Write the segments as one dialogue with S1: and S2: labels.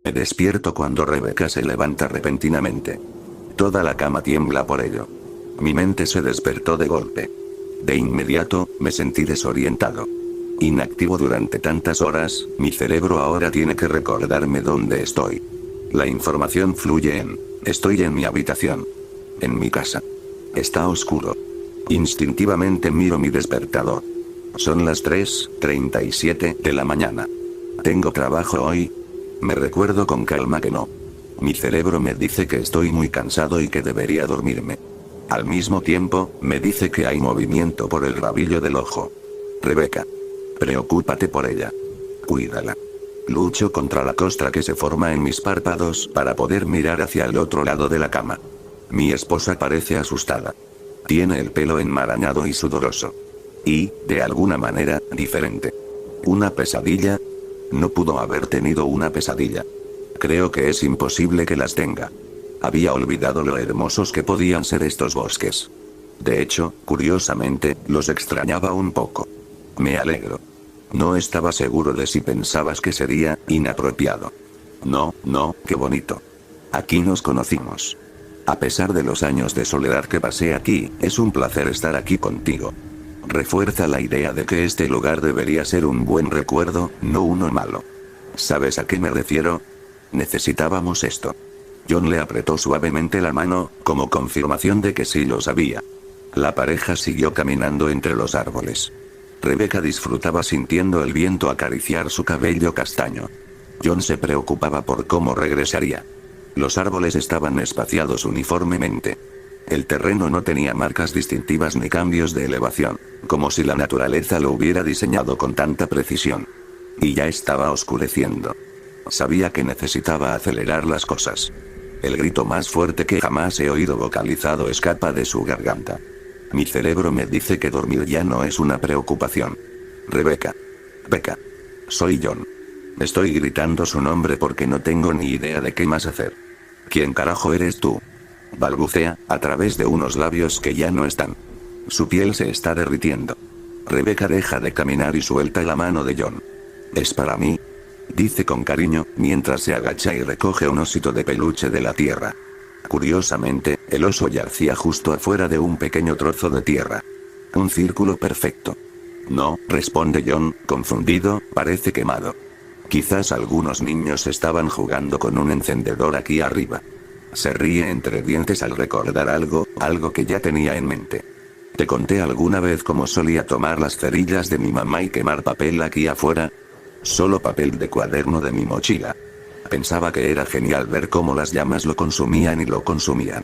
S1: Me despierto cuando Rebeca se levanta repentinamente. Toda la cama tiembla por ello. Mi mente se despertó de golpe. De inmediato, me sentí desorientado. Inactivo durante tantas horas, mi cerebro ahora tiene que recordarme dónde estoy. La información fluye estoy en mi habitación. En mi casa. Está oscuro. Instintivamente miro mi despertador. Son las 3:37 de la mañana. ¿Tengo trabajo hoy? Me recuerdo con calma que no. Mi cerebro me dice que estoy muy cansado y que debería dormirme. Al mismo tiempo, me dice que hay movimiento por el rabillo del ojo. Rebeca. Preocúpate por ella. Cuídala. Lucho contra la costra que se forma en mis párpados para poder mirar hacia el otro lado de la cama. Mi esposa parece asustada. Tiene el pelo enmarañado y sudoroso. Y, de alguna manera, diferente. ¿Una pesadilla? No pudo haber tenido una pesadilla. Creo que es imposible que las tenga. Había olvidado lo hermosos que podían ser estos bosques. De hecho, curiosamente, los extrañaba un poco. Me alegro. No estaba seguro de si pensabas que sería inapropiado. No, qué bonito. Aquí nos conocimos. A pesar de los años de soledad que pasé aquí, es un placer estar aquí contigo. Refuerza la idea de que este lugar debería ser un buen recuerdo, no uno malo. ¿Sabes a qué me refiero? Necesitábamos esto. John le apretó suavemente la mano, como confirmación de que sí lo sabía. La pareja siguió caminando entre los árboles. Rebeca disfrutaba sintiendo el viento acariciar su cabello castaño. John se preocupaba por cómo regresaría. Los árboles estaban espaciados uniformemente. El terreno no tenía marcas distintivas ni cambios de elevación, como si la naturaleza lo hubiera diseñado con tanta precisión. Y ya estaba oscureciendo. Sabía que necesitaba acelerar las cosas. El grito más fuerte que jamás he oído vocalizado escapa de su garganta. Mi cerebro me dice que dormir ya no es una preocupación. Rebeca. Becca. Soy John. Estoy gritando su nombre porque no tengo ni idea de qué más hacer. ¿Quién carajo eres tú? Balbucea, a través de unos labios que ya no están. Su piel se está derritiendo. Rebeca deja de caminar y suelta la mano de John. ¿Es para mí? Dice con cariño, mientras se agacha y recoge un osito de peluche de la tierra. Curiosamente, el oso yacía justo afuera de un pequeño trozo de tierra. Un círculo perfecto. No, responde John, confundido, parece quemado. Quizás algunos niños estaban jugando con un encendedor aquí arriba. Se ríe entre dientes al recordar algo que ya tenía en mente. ¿Te conté alguna vez cómo solía tomar las cerillas de mi mamá y quemar papel aquí afuera? Solo papel de cuaderno de mi mochila. Pensaba que era genial ver cómo las llamas lo consumían y lo consumían.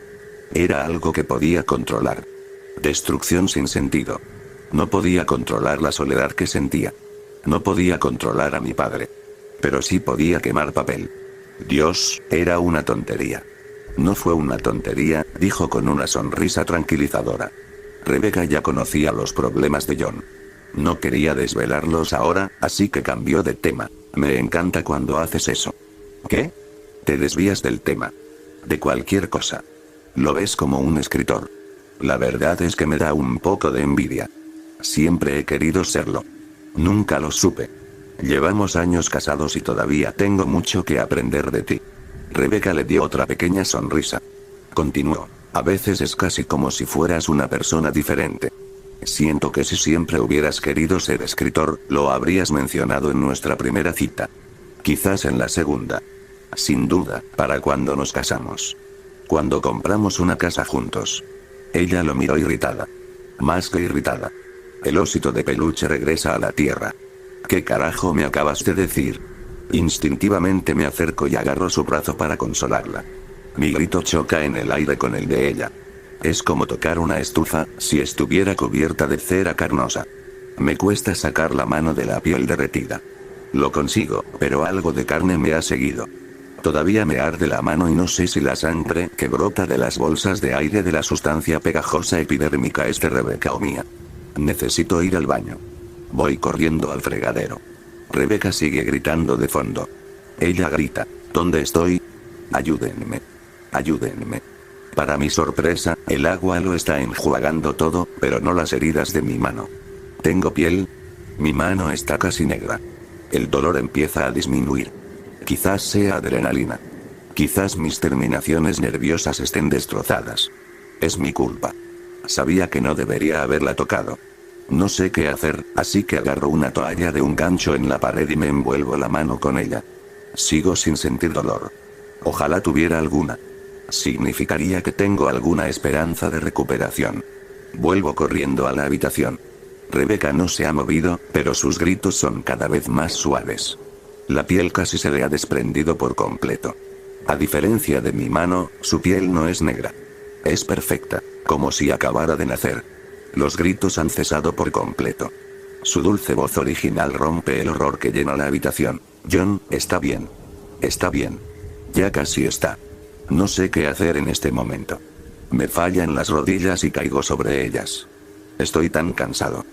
S1: Era algo que podía controlar. Destrucción sin sentido. No podía controlar la soledad que sentía. No podía controlar a mi padre. Pero sí podía quemar papel. Dios, era una tontería. No fue una tontería, dijo con una sonrisa tranquilizadora. Rebeca ya conocía los problemas de John. No quería desvelarlos ahora, así que cambió de tema. Me encanta cuando haces eso. ¿Qué? Te desvías del tema. De cualquier cosa. Lo ves como un escritor. La verdad es que me da un poco de envidia. Siempre he querido serlo. Nunca lo supe. Llevamos años casados y todavía tengo mucho que aprender de ti. Rebeca le dio otra pequeña sonrisa. Continuó. A veces es casi como si fueras una persona diferente. Siento que si siempre hubieras querido ser escritor, lo habrías mencionado en nuestra primera cita. Quizás en la segunda. Sin duda, para cuando nos casamos. Cuando compramos una casa juntos. Ella lo miró irritada. Más que irritada. El osito de peluche regresa a la tierra. ¿Qué carajo me acabas de decir? Instintivamente me acerco y agarro su brazo para consolarla. Mi grito choca en el aire con el de ella. Es como tocar una estufa, si estuviera cubierta de cera carnosa. Me cuesta sacar la mano de la piel derretida. Lo consigo, pero algo de carne me ha seguido. Todavía me arde la mano y no sé si la sangre que brota de las bolsas de aire de la sustancia pegajosa epidérmica es de Rebeca o mía. Necesito ir al baño. Voy corriendo al fregadero. Rebeca sigue gritando de fondo. Ella grita, ¿dónde estoy? Ayúdenme. Ayúdenme. Para mi sorpresa, el agua lo está enjuagando todo, pero no las heridas de mi mano. ¿Tengo piel? Mi mano está casi negra. El dolor empieza a disminuir. Quizás sea adrenalina. Quizás mis terminaciones nerviosas estén destrozadas. Es mi culpa. Sabía que no debería haberla tocado. No sé qué hacer, así que agarro una toalla de un gancho en la pared y me envuelvo la mano con ella. Sigo sin sentir dolor. Ojalá tuviera alguna. Significaría que tengo alguna esperanza de recuperación. Vuelvo corriendo a la habitación. Rebecca no se ha movido, pero sus gritos son cada vez más suaves. La piel casi se le ha desprendido por completo. A diferencia de mi mano, su piel no es negra. Es perfecta, como si acabara de nacer. Los gritos han cesado por completo. Su dulce voz original rompe el horror que llena la habitación. John, está bien. Está bien. Ya casi está. No sé qué hacer en este momento. Me fallan las rodillas y caigo sobre ellas. Estoy tan cansado.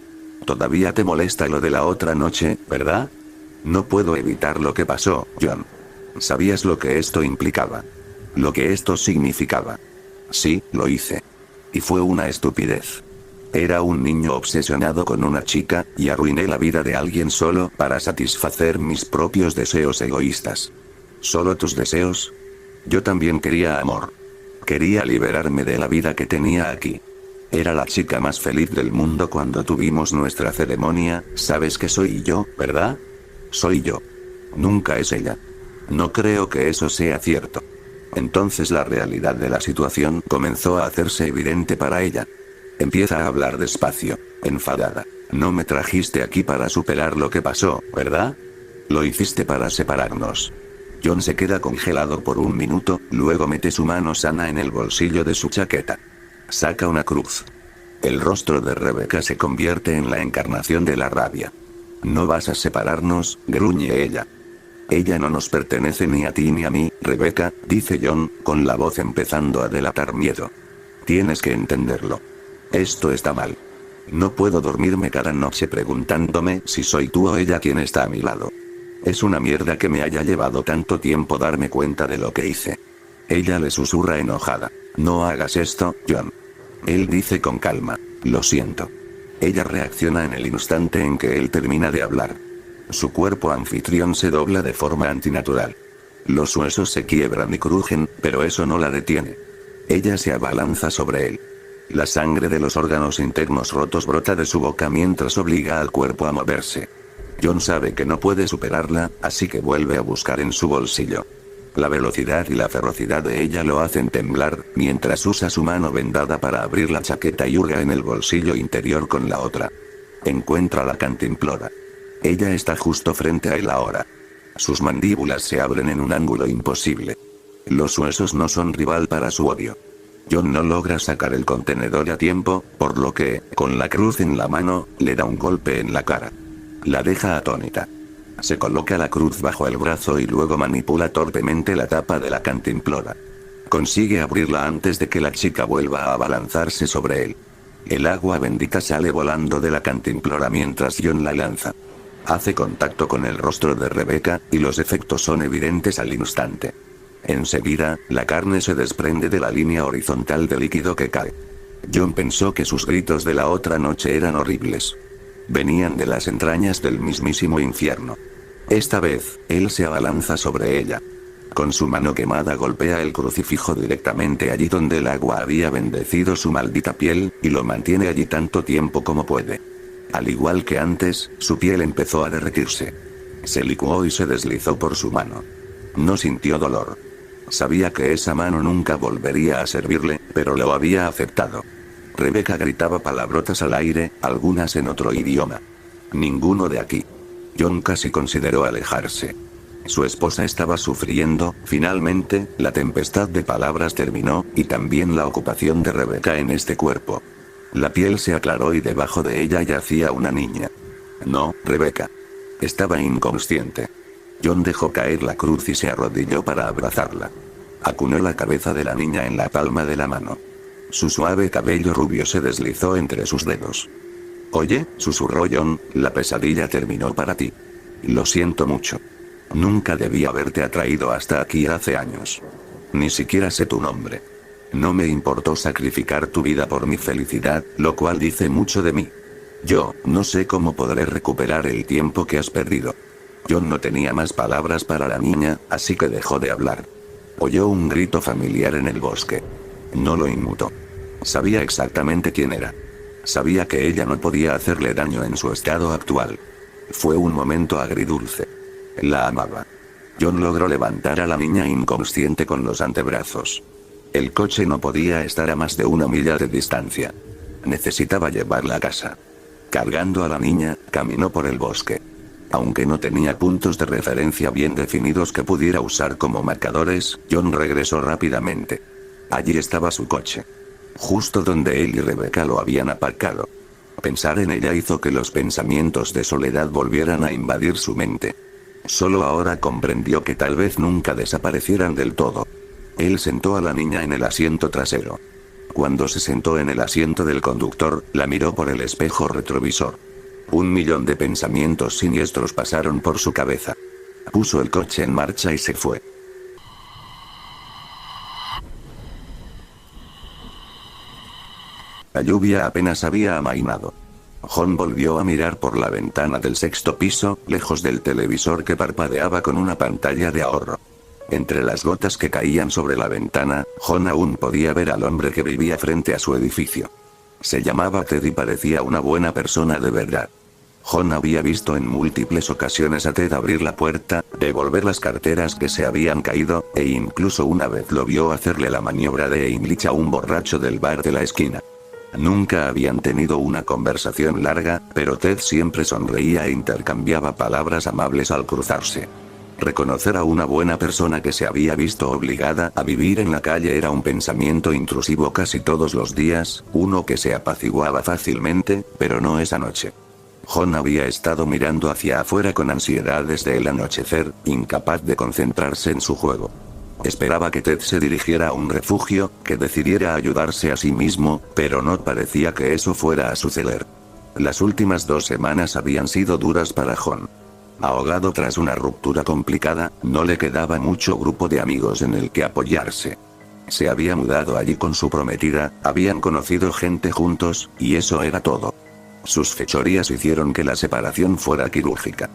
S1: Todavía te molesta lo de la otra noche, ¿verdad? No puedo evitar lo que pasó, John. ¿Sabías lo que esto implicaba? Lo que esto significaba. Sí, lo hice. Y fue una estupidez. Era un niño obsesionado con una chica, y arruiné la vida de alguien solo para satisfacer mis propios deseos egoístas. ¿Solo tus deseos? Yo también quería amor. Quería liberarme de la vida que tenía aquí. Era la chica más feliz del mundo cuando tuvimos nuestra ceremonia. Sabes que soy yo, ¿verdad? Soy yo. Nunca es ella. No creo que eso sea cierto. Entonces la realidad de la situación comenzó a hacerse evidente para ella. Empieza a hablar despacio, enfadada. No me trajiste aquí para superar lo que pasó, ¿verdad? Lo hiciste para separarnos. John se queda congelado por un minuto, luego mete su mano sana en el bolsillo de su chaqueta. Saca una cruz. El rostro de Rebecca se convierte en la encarnación de la rabia. No vas a separarnos, gruñe ella. Ella no nos pertenece ni a ti ni a mí, Rebecca, dice John, con la voz empezando a delatar miedo. Tienes que entenderlo. Esto está mal. No puedo dormirme cada noche preguntándome si soy tú o ella quien está a mi lado. Es una mierda que me haya llevado tanto tiempo darme cuenta de lo que hice. Ella le susurra enojada. No hagas esto, John. Él dice con calma, lo siento. Ella reacciona en el instante en que él termina de hablar. Su cuerpo anfitrión se dobla de forma antinatural. Los huesos se quiebran y crujen, pero eso no la detiene. Ella se abalanza sobre él. La sangre de los órganos internos rotos brota de su boca mientras obliga al cuerpo a moverse. John sabe que no puede superarla, así que vuelve a buscar en su bolsillo. La velocidad y la ferocidad de ella lo hacen temblar, mientras usa su mano vendada para abrir la chaqueta y hurga en el bolsillo interior con la otra. Encuentra la cantimplora. Ella está justo frente a él ahora. Sus mandíbulas se abren en un ángulo imposible. Los huesos no son rival para su odio. John no logra sacar el contenedor a tiempo, por lo que, con la cruz en la mano, le da un golpe en la cara. La deja atónita. Se coloca la cruz bajo el brazo y luego manipula torpemente la tapa de la cantimplora. Consigue abrirla antes de que la chica vuelva a abalanzarse sobre él. El agua bendita sale volando de la cantimplora mientras John la lanza. Hace contacto con el rostro de Rebecca, y los efectos son evidentes al instante. Enseguida, la carne se desprende de la línea horizontal de líquido que cae. John pensó que sus gritos de la otra noche eran horribles. Venían de las entrañas del mismísimo infierno. Esta vez, él se abalanza sobre ella. Con su mano quemada golpea el crucifijo directamente allí donde el agua había bendecido su maldita piel, y lo mantiene allí tanto tiempo como puede. Al igual que antes, su piel empezó a derretirse. Se licuó y se deslizó por su mano. No sintió dolor. Sabía que esa mano nunca volvería a servirle, pero lo había aceptado. Rebecca gritaba palabrotas al aire, algunas en otro idioma. Ninguno de aquí. John casi consideró alejarse. Su esposa estaba sufriendo. Finalmente, la tempestad de palabras terminó, y también la ocupación de Rebecca en este cuerpo. La piel se aclaró y debajo de ella yacía una niña. No, Rebecca. Estaba inconsciente. John dejó caer la cruz y se arrodilló para abrazarla. Acunó la cabeza de la niña en la palma de la mano. Su suave cabello rubio se deslizó entre sus dedos. Oye, susurró John, la pesadilla terminó para ti. Lo siento mucho. Nunca debí haberte atraído hasta aquí hace años. Ni siquiera sé tu nombre. No me importó sacrificar tu vida por mi felicidad, lo cual dice mucho de mí. Yo no sé cómo podré recuperar el tiempo que has perdido. John no tenía más palabras para la niña, así que dejó de hablar. Oyó un grito familiar en el bosque. No lo inmutó. Sabía exactamente quién era. Sabía que ella no podía hacerle daño en su estado actual. Fue un momento agridulce. La amaba. John logró levantar a la niña inconsciente con los antebrazos. El coche no podía estar a más de 1 milla de distancia. Necesitaba llevarla a casa. Cargando a la niña, caminó por el bosque. Aunque no tenía puntos de referencia bien definidos que pudiera usar como marcadores, John regresó rápidamente. Allí estaba su coche. Justo donde él y Rebecca lo habían aparcado. Pensar en ella hizo que los pensamientos de soledad volvieran a invadir su mente. Solo ahora comprendió que tal vez nunca desaparecieran del todo. Él sentó a la niña en el asiento trasero. Cuando se sentó en el asiento del conductor, la miró por el espejo retrovisor. 1.000.000 de pensamientos siniestros pasaron por su cabeza. Puso el coche en marcha y se fue. La lluvia apenas había amainado. John volvió a mirar por la ventana del 6º piso, lejos del televisor que parpadeaba con una pantalla de ahorro. Entre las gotas que caían sobre la ventana, John aún podía ver al hombre que vivía frente a su edificio. Se llamaba Ted y parecía una buena persona de verdad. John había visto en múltiples ocasiones a Ted abrir la puerta, devolver las carteras que se habían caído, e incluso una vez lo vio hacerle la maniobra de Heimlich a un borracho del bar de la esquina. Nunca habían tenido una conversación larga, pero Ted siempre sonreía e intercambiaba palabras amables al cruzarse. Reconocer a una buena persona que se había visto obligada a vivir en la calle era un pensamiento intrusivo casi todos los días, uno que se apaciguaba fácilmente, pero no esa noche. John había estado mirando hacia afuera con ansiedad desde el anochecer, incapaz de concentrarse en su juego. Esperaba que Ted se dirigiera a un refugio, que decidiera ayudarse a sí mismo, pero no parecía que eso fuera a suceder. Las últimas 2 semanas habían sido duras para John. Ahogado tras una ruptura complicada, no le quedaba mucho grupo de amigos en el que apoyarse. Se había mudado allí con su prometida, habían conocido gente juntos, y eso era todo. Sus fechorías hicieron que la separación fuera quirúrgica.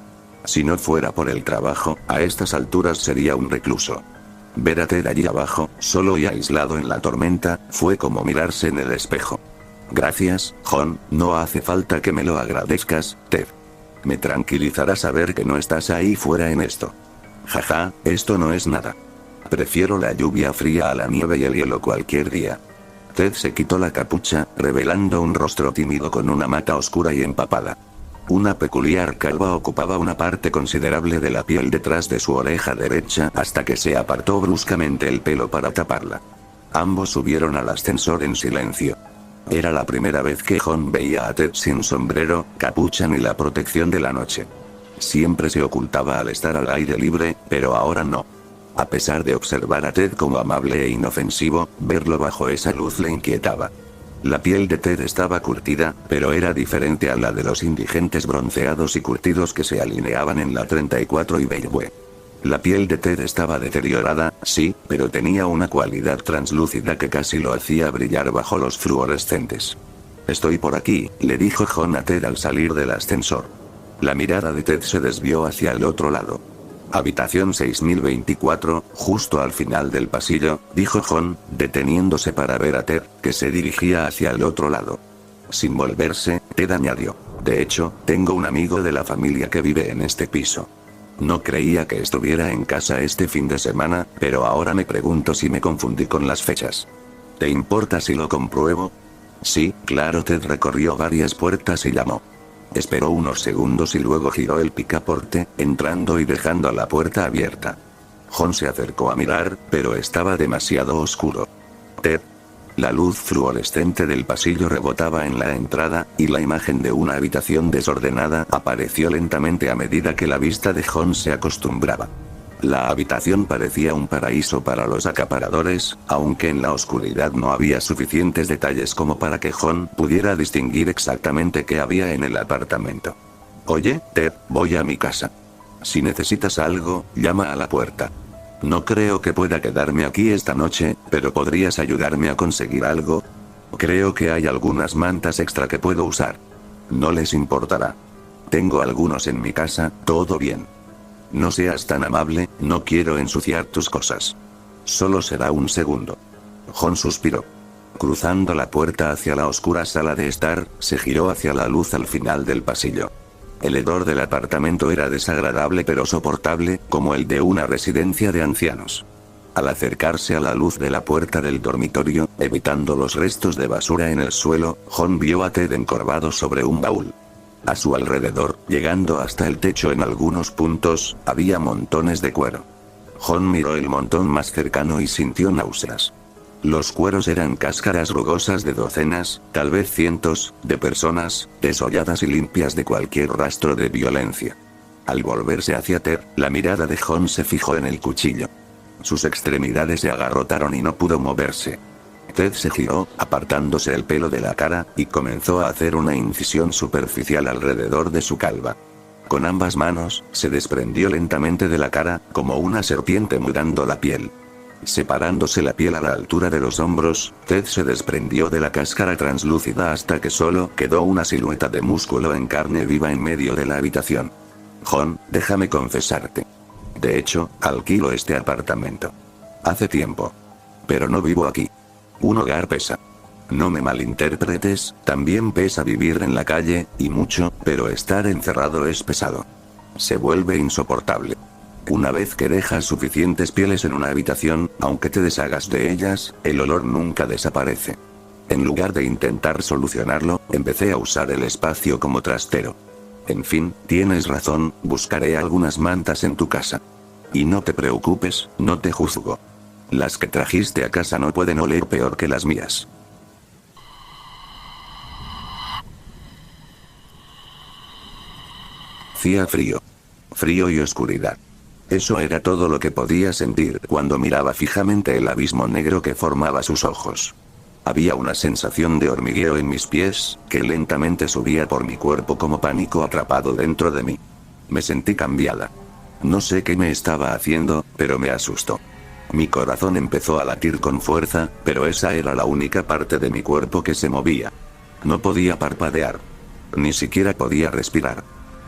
S1: Si no fuera por el trabajo, a estas alturas sería un recluso. Ver a Ted allí abajo, solo y aislado en la tormenta, fue como mirarse en el espejo. Gracias, John, no hace falta que me lo agradezcas, Ted. Me tranquilizará saber que no estás ahí fuera en esto. Jaja, esto no es nada. Prefiero la lluvia fría a la nieve y el hielo cualquier día. Ted se quitó la capucha, revelando un rostro tímido con una mata oscura y empapada. Una peculiar calva ocupaba una parte considerable de la piel detrás de su oreja derecha hasta que se apartó bruscamente el pelo para taparla. Ambos subieron al ascensor en silencio. Era la primera vez que John veía a Ted sin sombrero, capucha ni la protección de la noche. Siempre se ocultaba al estar al aire libre, pero ahora no. A pesar de observar a Ted como amable e inofensivo, verlo bajo esa luz le inquietaba. La piel de Ted estaba curtida, pero era diferente a la de los indigentes bronceados y curtidos que se alineaban en la 34 y Beirue. La piel de Ted estaba deteriorada, sí, pero tenía una cualidad translúcida que casi lo hacía brillar bajo los fluorescentes. Estoy por aquí, le dijo John a Ted al salir del ascensor. La mirada de Ted se desvió hacia el otro lado. Habitación 6024, justo al final del pasillo, dijo John, deteniéndose para ver a Ted, que se dirigía hacia el otro lado. Sin volverse, Ted añadió, de hecho, tengo un amigo de la familia que vive en este piso. No creía que estuviera en casa este fin de semana, pero ahora me pregunto si me confundí con las fechas. ¿Te importa si lo compruebo? Sí, claro. Ted recorrió varias puertas y llamó. Esperó unos segundos y luego giró el picaporte, entrando y dejando la puerta abierta. John se acercó a mirar, pero estaba demasiado oscuro. Ted. La luz fluorescente del pasillo rebotaba en la entrada, y la imagen de una habitación desordenada apareció lentamente a medida que la vista de John se acostumbraba. La habitación parecía un paraíso para los acaparadores, aunque en la oscuridad no había suficientes detalles como para que John pudiera distinguir exactamente qué había en el apartamento. Oye, Ted, voy a mi casa. Si necesitas algo, llama a la puerta. No creo que pueda quedarme aquí esta noche, pero ¿podrías ayudarme a conseguir algo? Creo que hay algunas mantas extra que puedo usar. No les importará. Tengo algunos en mi casa, todo bien. No seas tan amable, no quiero ensuciar tus cosas. Solo será un segundo. Jon suspiró. Cruzando la puerta hacia la oscura sala de estar, se giró hacia la luz al final del pasillo. El hedor del apartamento era desagradable pero soportable, como el de una residencia de ancianos. Al acercarse a la luz de la puerta del dormitorio, evitando los restos de basura en el suelo, Jon vio a Ted encorvado sobre un baúl. A su alrededor, llegando hasta el techo en algunos puntos, había montones de cuero. Jon miró el montón más cercano y sintió náuseas. Los cueros eran cáscaras rugosas de docenas, tal vez cientos, de personas, desolladas y limpias de cualquier rastro de violencia. Al volverse hacia Ted, la mirada de Jon se fijó en el cuchillo. Sus extremidades se agarrotaron y no pudo moverse. Ted se giró, apartándose el pelo de la cara, y comenzó a hacer una incisión superficial alrededor de su calva. Con ambas manos, se desprendió lentamente de la cara, como una serpiente mudando la piel. Separándose la piel a la altura de los hombros, Ted se desprendió de la cáscara translúcida hasta que solo quedó una silueta de músculo en carne viva en medio de la habitación. Jon, déjame confesarte. De hecho, alquilo este apartamento. Hace tiempo. Pero no vivo aquí. Un hogar pesa. No me malinterpretes, también pesa vivir en la calle, y mucho, pero estar encerrado es pesado. Se vuelve insoportable. Una vez que dejas suficientes pieles en una habitación, aunque te deshagas de ellas, el olor nunca desaparece. En lugar de intentar solucionarlo, empecé a usar el espacio como trastero. En fin, tienes razón, buscaré algunas mantas en tu casa. Y no te preocupes, no te juzgo. Las que trajiste a casa no pueden oler peor que las mías. Hacía frío. Frío y oscuridad. Eso era todo lo que podía sentir cuando miraba fijamente el abismo negro que formaba sus ojos. Había una sensación de hormigueo en mis pies, que lentamente subía por mi cuerpo como pánico atrapado dentro de mí. Me sentí cambiada. No sé qué me estaba haciendo, pero me asustó. Mi corazón empezó a latir con fuerza, pero esa era la única parte de mi cuerpo que se movía. No podía parpadear. Ni siquiera podía respirar.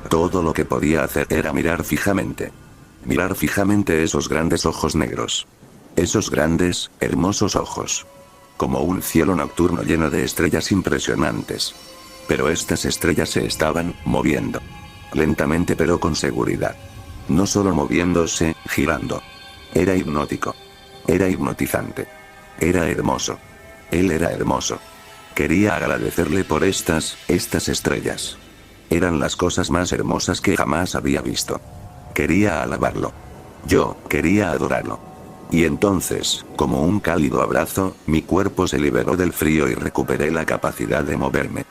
S1: Todo lo que podía hacer era mirar fijamente. Mirar fijamente esos grandes ojos negros. Esos grandes, hermosos ojos. Como un cielo nocturno lleno de estrellas impresionantes. Pero estas estrellas se estaban moviendo. Lentamente pero con seguridad. No solo moviéndose, girando. Era hipnótico. Era hipnotizante. Era hermoso. Él era hermoso. Quería agradecerle por estas estrellas. Eran las cosas más hermosas que jamás había visto. Quería alabarlo. Yo quería adorarlo. Y entonces, como un cálido abrazo, mi cuerpo se liberó del frío y recuperé la capacidad de moverme.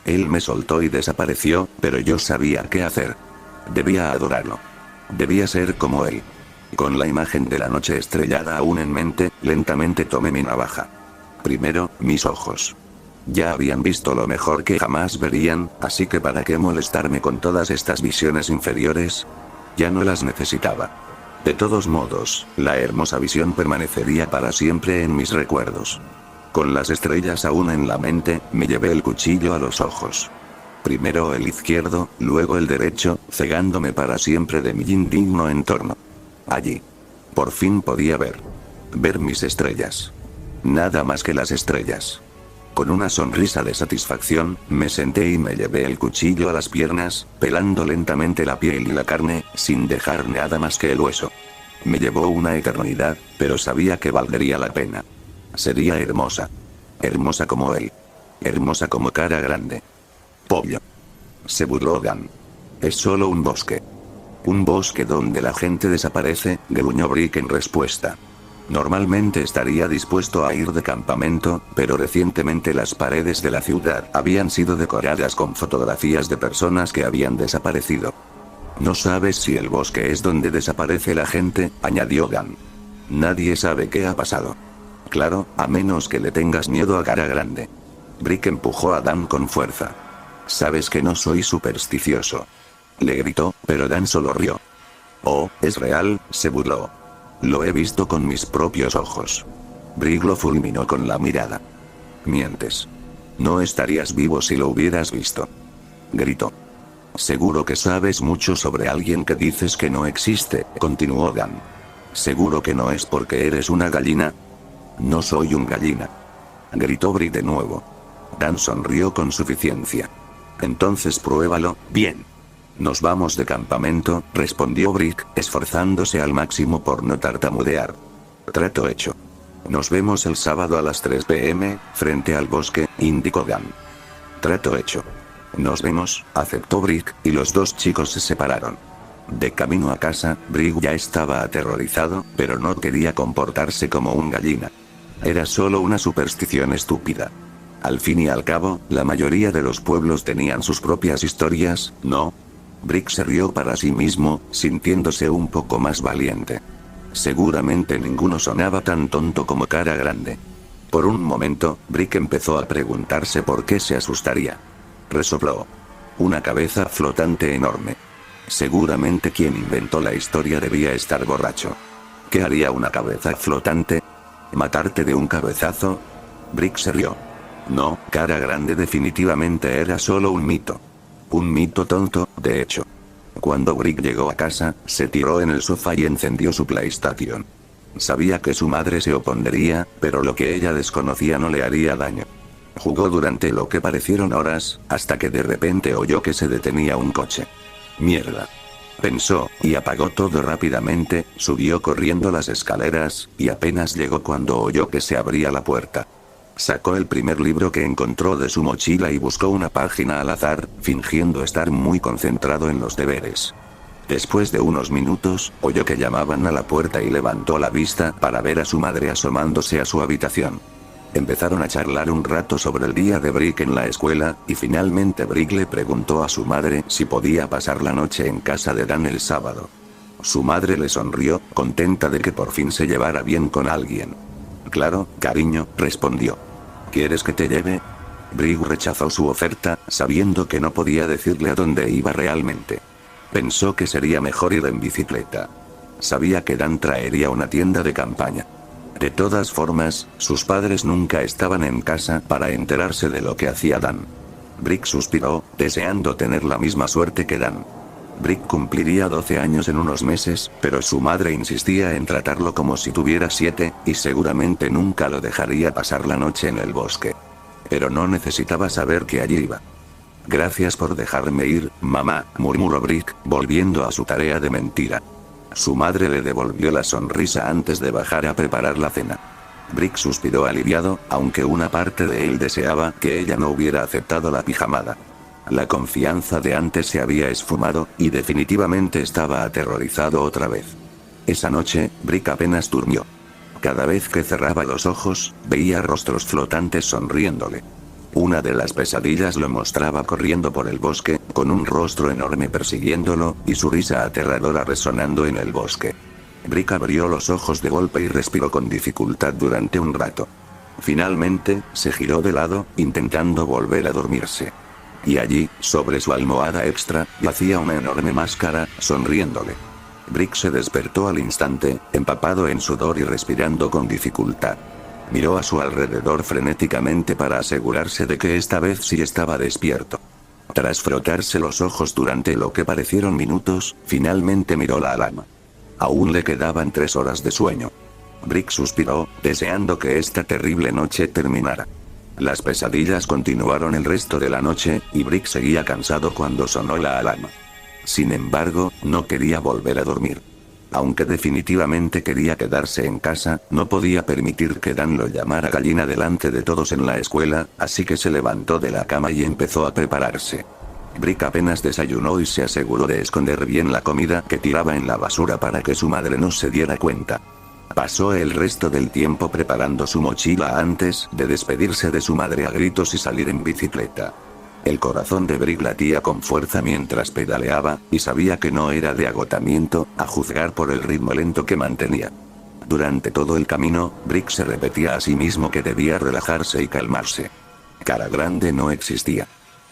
S1: Él me soltó y desapareció, pero yo sabía qué hacer. Debía adorarlo. Debía ser como él. Con la imagen de la noche estrellada aún en mente, lentamente tomé mi navaja. Primero, mis ojos. Ya habían visto lo mejor que jamás verían, así que ¿para qué molestarme con todas estas visiones inferiores? Ya no las necesitaba. De todos modos, la hermosa visión permanecería para siempre en mis recuerdos. Con las estrellas aún en la mente, me llevé el cuchillo a los ojos. Primero el izquierdo, luego el derecho, cegándome para siempre de mi indigno entorno. Allí. Por fin podía ver. Ver mis estrellas. Nada más que las estrellas. Con una sonrisa de satisfacción, me senté y me llevé el cuchillo a las piernas, pelando lentamente la piel y la carne, sin dejar nada más que el hueso. Me llevó una eternidad, pero sabía que valdría la pena. Sería hermosa. Hermosa como él. Hermosa como Cara Grande. Pollo. Se burló Dan. Es solo un bosque. Un bosque donde la gente desaparece, gruñó Brick en respuesta. Normalmente estaría dispuesto a ir de campamento, pero recientemente las paredes de la ciudad habían sido decoradas con fotografías de personas que habían desaparecido. No sabes si el bosque es donde desaparece la gente, añadió Dan. Nadie sabe qué ha pasado. Claro, a menos que le tengas miedo a Cara Grande. Brick empujó a Dan con fuerza. Sabes que no soy supersticioso. Le gritó, pero Dan solo rió. Oh, es real, se burló. Lo he visto con mis propios ojos. Brick lo fulminó con la mirada. Mientes. No estarías vivo si lo hubieras visto. Gritó. Seguro que sabes mucho sobre alguien que dices que no existe, continuó Dan. ¿Seguro que no es porque eres una gallina? No soy un gallina, gritó Brick de nuevo. Dan sonrió con suficiencia. Entonces pruébalo, bien. Nos vamos de campamento, respondió Brick, esforzándose al máximo por no tartamudear. Trato hecho. Nos vemos el sábado a las 3 p.m., frente al bosque, indicó Dan. Trato hecho. Nos vemos, aceptó Brick, y los dos chicos se separaron. De camino a casa, Brick ya estaba aterrorizado, pero no quería comportarse como un gallina. Era solo una superstición estúpida. Al fin y al cabo, la mayoría de los pueblos tenían sus propias historias, ¿no? Brick se rió para sí mismo, sintiéndose un poco más valiente. Seguramente ninguno sonaba tan tonto como Cara Grande. Por un momento, Brick empezó a preguntarse por qué se asustaría. Resopló. Una cabeza flotante enorme. Seguramente quien inventó la historia debía estar borracho. ¿Qué haría una cabeza flotante? ¿Matarte de un cabezazo? Brick se rió. No, Cara Grande definitivamente era solo un mito. Un mito tonto, de hecho. Cuando Brick llegó a casa, se tiró en el sofá y encendió su PlayStation. Sabía que su madre se opondría, pero lo que ella desconocía no le haría daño. Jugó durante lo que parecieron horas, hasta que de repente oyó que se detenía un coche. Mierda. Pensó, y apagó todo rápidamente, subió corriendo las escaleras, y apenas llegó cuando oyó que se abría la puerta. Sacó el primer libro que encontró de su mochila y buscó una página al azar, fingiendo estar muy concentrado en los deberes. Después de unos minutos, oyó que llamaban a la puerta y levantó la vista para ver a su madre asomándose a su habitación. Empezaron a charlar un rato sobre el día de Brick en la escuela, y finalmente Brick le preguntó a su madre si podía pasar la noche en casa de Dan el sábado. Su madre le sonrió, contenta de que por fin se llevara bien con alguien. Claro, cariño, respondió. ¿Quieres que te lleve? Brick rechazó su oferta, sabiendo que no podía decirle a dónde iba realmente. Pensó que sería mejor ir en bicicleta. Sabía que Dan traería una tienda de campaña. De todas formas, sus padres nunca estaban en casa para enterarse de lo que hacía Dan. Brick suspiró, deseando tener la misma suerte que Dan. Brick cumpliría 12 años en unos meses, pero su madre insistía en tratarlo como si tuviera 7, y seguramente nunca lo dejaría pasar la noche en el bosque. Pero no necesitaba saber que allí iba. Gracias por dejarme ir, mamá, murmuró Brick, volviendo a su tarea de mentira. Su madre le devolvió la sonrisa antes de bajar a preparar la cena. Brick suspiró aliviado, aunque una parte de él deseaba que ella no hubiera aceptado la pijamada. La confianza de antes se había esfumado, y definitivamente estaba aterrorizado otra vez. Esa noche, Brick apenas durmió. Cada vez que cerraba los ojos, veía rostros flotantes sonriéndole. Una de las pesadillas lo mostraba corriendo por el bosque, con un rostro enorme persiguiéndolo, y su risa aterradora resonando en el bosque. Brick abrió los ojos de golpe y respiró con dificultad durante un rato. Finalmente, se giró de lado, intentando volver a dormirse. Y allí, sobre su almohada extra, yacía una enorme máscara, sonriéndole. Brick se despertó al instante, empapado en sudor y respirando con dificultad. Miró a su alrededor frenéticamente para asegurarse de que esta vez sí estaba despierto. Tras frotarse los ojos durante lo que parecieron minutos, finalmente miró la alarma. Aún le quedaban 3 horas de sueño. Brick suspiró, deseando que esta terrible noche terminara. Las pesadillas continuaron el resto de la noche, y Brick seguía cansado cuando sonó la alarma. Sin embargo, no quería volver a dormir. Aunque definitivamente quería quedarse en casa, no podía permitir que Dan lo llamara gallina delante de todos en la escuela, así que se levantó de la cama y empezó a prepararse. Brick apenas desayunó y se aseguró de esconder bien la comida que tiraba en la basura para que su madre no se diera cuenta. Pasó el resto del tiempo preparando su mochila antes de despedirse de su madre a gritos y salir en bicicleta. El corazón de Brick latía con fuerza mientras pedaleaba, y sabía que no era de agotamiento, a juzgar por el ritmo lento que mantenía. Durante todo el camino, Brick se repetía a sí mismo que debía relajarse y calmarse. Cara Grande no existía.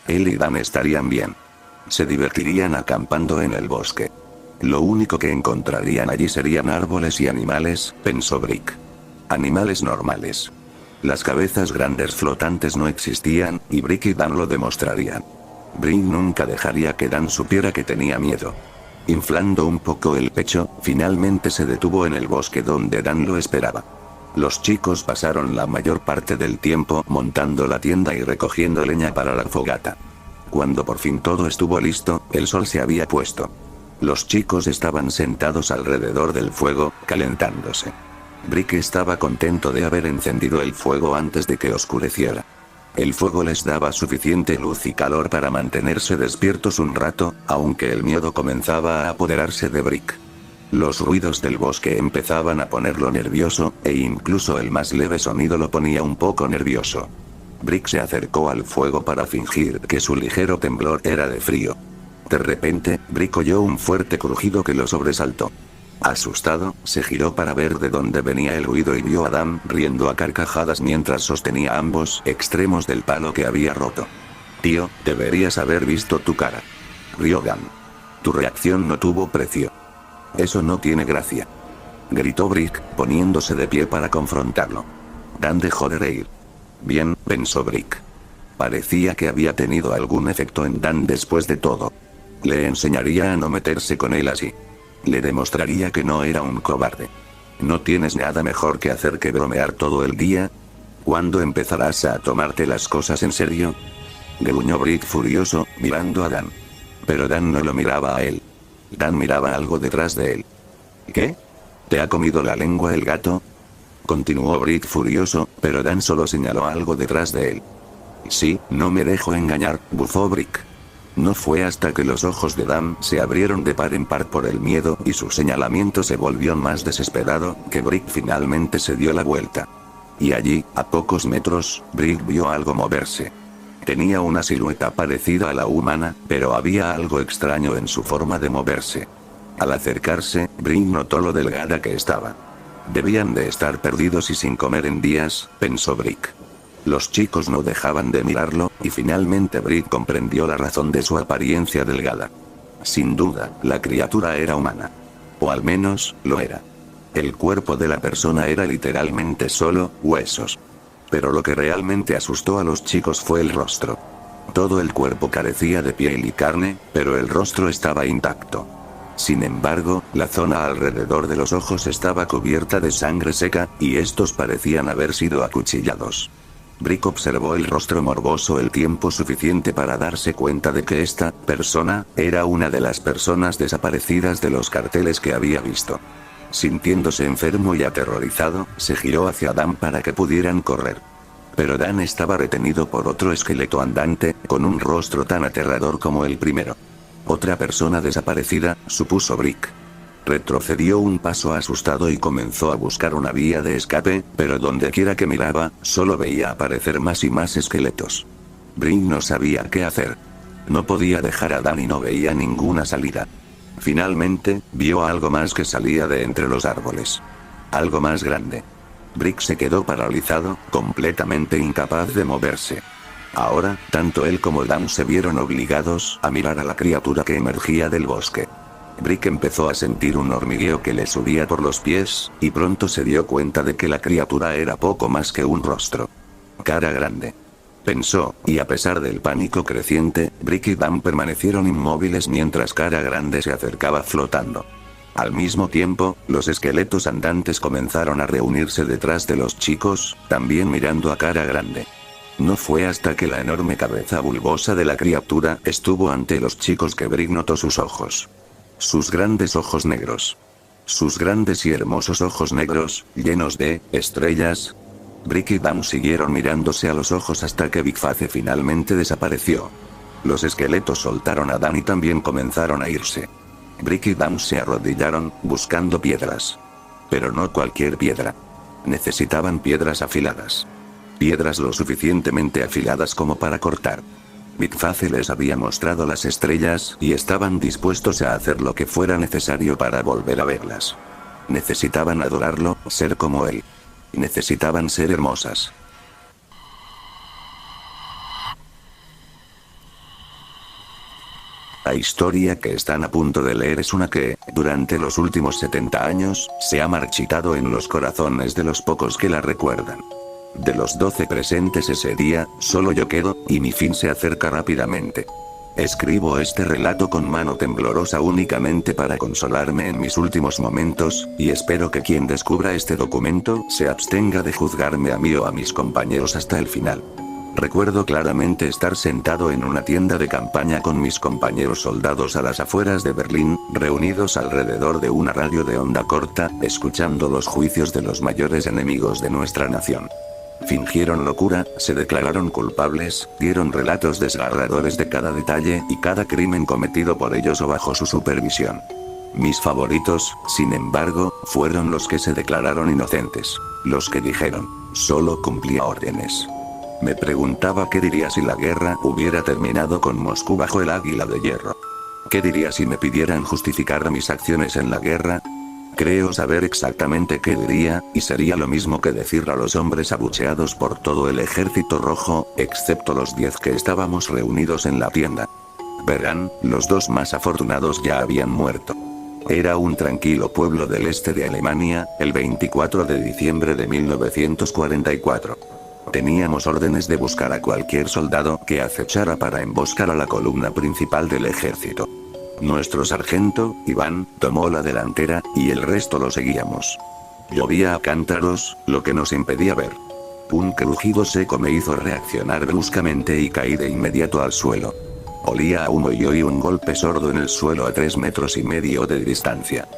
S1: Él y Dan estarían bien. Se divertirían acampando en el bosque. Lo único que encontrarían allí serían árboles y animales, pensó Brick. Animales normales. Las cabezas grandes flotantes no existían, y Brick y Dan lo demostrarían. Brick nunca dejaría que Dan supiera que tenía miedo. Inflando un poco el pecho, finalmente se detuvo en el bosque donde Dan lo esperaba. Los chicos pasaron la mayor parte del tiempo montando la tienda y recogiendo leña para la fogata. Cuando por fin todo estuvo listo, el sol se había puesto. Los chicos estaban sentados alrededor del fuego, calentándose. Brick estaba contento de haber encendido el fuego antes de que oscureciera. El fuego les daba suficiente luz y calor para mantenerse despiertos un rato, aunque el miedo comenzaba a apoderarse de Brick. Los ruidos del bosque empezaban a ponerlo nervioso, e incluso el más leve sonido lo ponía un poco nervioso. Brick se acercó al fuego para fingir que su ligero temblor era de frío. De repente, Brick oyó un fuerte crujido que lo sobresaltó. Asustado, se giró para ver de dónde venía el ruido y vio a Dan riendo a carcajadas mientras sostenía ambos extremos del palo que había roto. «Tío, deberías haber visto tu cara», rió Dan. «Tu reacción no tuvo precio». «Eso no tiene gracia», gritó Brick, poniéndose de pie para confrontarlo. Dan dejó de reír. Bien, pensó Brick. Parecía que había tenido algún efecto en Dan después de todo. Le enseñaría a no meterse con él así. Le demostraría que no era un cobarde. ¿No tienes nada mejor que hacer que bromear todo el día? ¿Cuándo empezarás a tomarte las cosas en serio?, gruñó Brick furioso, mirando a Dan. Pero Dan no lo miraba a él. Dan miraba algo detrás de él. ¿Qué? ¿Te ha comido la lengua el gato?, continuó Brick furioso, pero Dan solo señaló algo detrás de él. Sí, no me dejo engañar, bufó Brick. No fue hasta que los ojos de Dan se abrieron de par en par por el miedo y su señalamiento se volvió más desesperado, que Brick finalmente se dio la vuelta. Y allí, a pocos metros, Brick vio algo moverse. Tenía una silueta parecida a la humana, pero había algo extraño en su forma de moverse. Al acercarse, Brick notó lo delgada que estaba. Debían de estar perdidos y sin comer en días, pensó Brick. Los chicos no dejaban de mirarlo, y finalmente Brick comprendió la razón de su apariencia delgada. Sin duda, la criatura era humana. O al menos, lo era. El cuerpo de la persona era literalmente solo huesos. Pero lo que realmente asustó a los chicos fue el rostro. Todo el cuerpo carecía de piel y carne, pero el rostro estaba intacto. Sin embargo, la zona alrededor de los ojos estaba cubierta de sangre seca, y estos parecían haber sido acuchillados. Brick observó el rostro morboso el tiempo suficiente para darse cuenta de que esta persona era una de las personas desaparecidas de los carteles que había visto. Sintiéndose enfermo y aterrorizado, se giró hacia Dan para que pudieran correr. Pero Dan estaba retenido por otro esqueleto andante, con un rostro tan aterrador como el primero. Otra persona desaparecida, supuso Brick. Retrocedió un paso asustado y comenzó a buscar una vía de escape, pero donde quiera que miraba, solo veía aparecer más y más esqueletos. Brick no sabía qué hacer. No podía dejar a Dan y no veía ninguna salida. Finalmente, vio algo más que salía de entre los árboles. Algo más grande. Brick se quedó paralizado, completamente incapaz de moverse. Ahora, tanto él como Dan se vieron obligados a mirar a la criatura que emergía del bosque. Brick empezó a sentir un hormigueo que le subía por los pies, y pronto se dio cuenta de que la criatura era poco más que un rostro. Cara grande, pensó, y a pesar del pánico creciente, Brick y Dan permanecieron inmóviles mientras Cara Grande se acercaba flotando. Al mismo tiempo, los esqueletos andantes comenzaron a reunirse detrás de los chicos, también mirando a Cara Grande. No fue hasta que la enorme cabeza bulbosa de la criatura estuvo ante los chicos que Brick notó sus ojos. Sus grandes ojos negros. Sus grandes y hermosos ojos negros, llenos de estrellas. Brick y Dan siguieron mirándose a los ojos hasta que Big Face finalmente desapareció. Los esqueletos soltaron a Dan y también comenzaron a irse. Brick y Dan se arrodillaron, buscando piedras. Pero no cualquier piedra. Necesitaban piedras afiladas. Piedras lo suficientemente afiladas como para cortar. Big Face les había mostrado las estrellas y estaban dispuestos a hacer lo que fuera necesario para volver a verlas. Necesitaban adorarlo, ser como él. Necesitaban ser hermosas. La historia que están a punto de leer es una que, durante los últimos 70 años, se ha marchitado en los corazones de los pocos que la recuerdan. De los 12 presentes ese día, solo yo quedo, y mi fin se acerca rápidamente. Escribo este relato con mano temblorosa únicamente para consolarme en mis últimos momentos, y espero que quien descubra este documento se abstenga de juzgarme a mí o a mis compañeros hasta el final. Recuerdo claramente estar sentado en una tienda de campaña con mis compañeros soldados a las afueras de Berlín, reunidos alrededor de una radio de onda corta, escuchando los juicios de los mayores enemigos de nuestra nación. Fingieron locura, se declararon culpables, dieron relatos desgarradores de cada detalle y cada crimen cometido por ellos o bajo su supervisión. Mis favoritos, sin embargo, fueron los que se declararon inocentes. Los que dijeron, solo cumplía órdenes. Me preguntaba qué diría si la guerra hubiera terminado con Moscú bajo el águila de hierro. ¿Qué diría si me pidieran justificar mis acciones en la guerra? Creo saber exactamente qué diría, y sería lo mismo que decir a los hombres abucheados por todo el ejército rojo, excepto los 10 que estábamos reunidos en la tienda. Verán, los 2 más afortunados ya habían muerto. Era un tranquilo pueblo del este de Alemania, el 24 de diciembre de 1944. Teníamos órdenes de buscar a cualquier soldado que acechara para emboscar a la columna principal del ejército. Nuestro sargento, Iván, tomó la delantera, y el resto lo seguíamos. Llovía a cántaros, lo que nos impedía ver. Un crujido seco me hizo reaccionar bruscamente y caí de inmediato al suelo. Olía a humo y oí un golpe sordo en el suelo a 3,5 metros de distancia.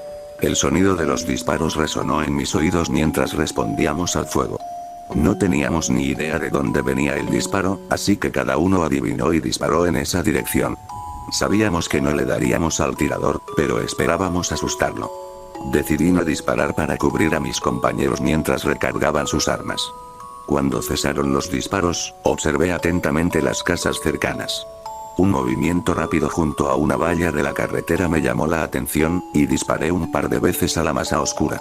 S1: El sonido de los disparos resonó en mis oídos mientras respondíamos al fuego. No teníamos ni idea de dónde venía el disparo, así que cada uno adivinó y disparó en esa dirección. Sabíamos que no le daríamos al tirador, pero esperábamos asustarlo. Decidí no disparar para cubrir a mis compañeros mientras recargaban sus armas. Cuando cesaron los disparos, observé atentamente las casas cercanas. Un movimiento rápido junto a una valla de la carretera me llamó la atención, y disparé un par de veces a la masa oscura.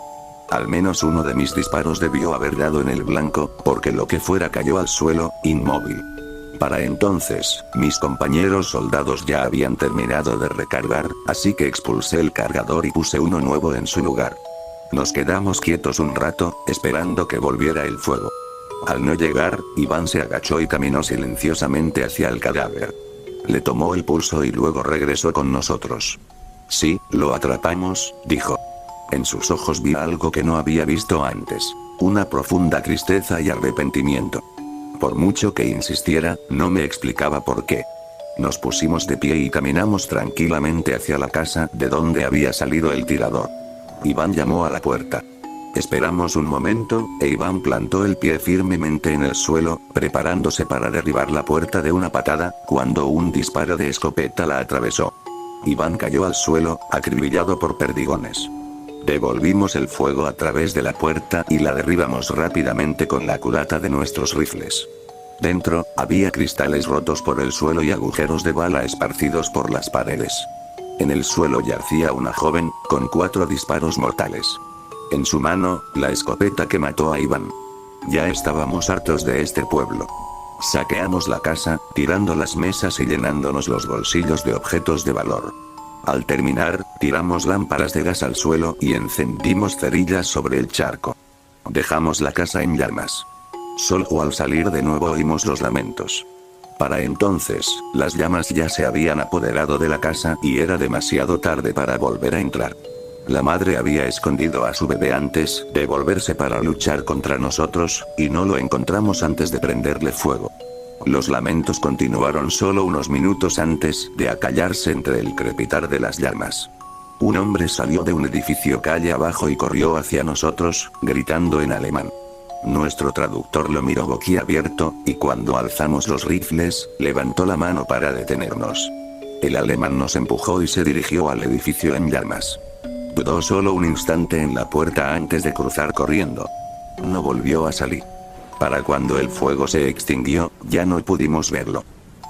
S1: Al menos uno de mis disparos debió haber dado en el blanco, porque lo que fuera cayó al suelo, inmóvil. Para entonces, mis compañeros soldados ya habían terminado de recargar, así que expulsé el cargador y puse uno nuevo en su lugar. Nos quedamos quietos un rato, esperando que volviera el fuego. Al no llegar, Iván se agachó y caminó silenciosamente hacia el cadáver. Le tomó el pulso y luego regresó con nosotros. Sí, lo atrapamos, dijo. En sus ojos vi algo que no había visto antes. Una profunda tristeza y arrepentimiento. Por mucho que insistiera, no me explicaba por qué. Nos pusimos de pie y caminamos tranquilamente hacia la casa de donde había salido el tirador. Iván llamó a la puerta. Esperamos un momento, e Iván plantó el pie firmemente en el suelo, preparándose para derribar la puerta de una patada, cuando un disparo de escopeta la atravesó. Iván cayó al suelo, acribillado por perdigones. Devolvimos el fuego a través de la puerta y la derribamos rápidamente con la culata de nuestros rifles. Dentro, había cristales rotos por el suelo y agujeros de bala esparcidos por las paredes. En el suelo yacía una joven, con 4 disparos mortales. En su mano, la escopeta que mató a Iván. Ya estábamos hartos de este pueblo. Saqueamos la casa, tirando las mesas y llenándonos los bolsillos de objetos de valor. Al terminar, tiramos lámparas de gas al suelo y encendimos cerillas sobre el charco. Dejamos la casa en llamas. Solo al salir de nuevo oímos los lamentos. Para entonces, las llamas ya se habían apoderado de la casa y era demasiado tarde para volver a entrar. La madre había escondido a su bebé antes de volverse para luchar contra nosotros, y no lo encontramos antes de prenderle fuego. Los lamentos continuaron solo unos minutos antes de acallarse entre el crepitar de las llamas. Un hombre salió de un edificio calle abajo y corrió hacia nosotros, gritando en alemán. Nuestro traductor lo miró boquiabierto, y cuando alzamos los rifles, levantó la mano para detenernos. El alemán nos empujó y se dirigió al edificio en llamas. Dudó solo un instante en la puerta antes de cruzar corriendo. No volvió a salir. Para cuando el fuego se extinguió, ya no pudimos verlo.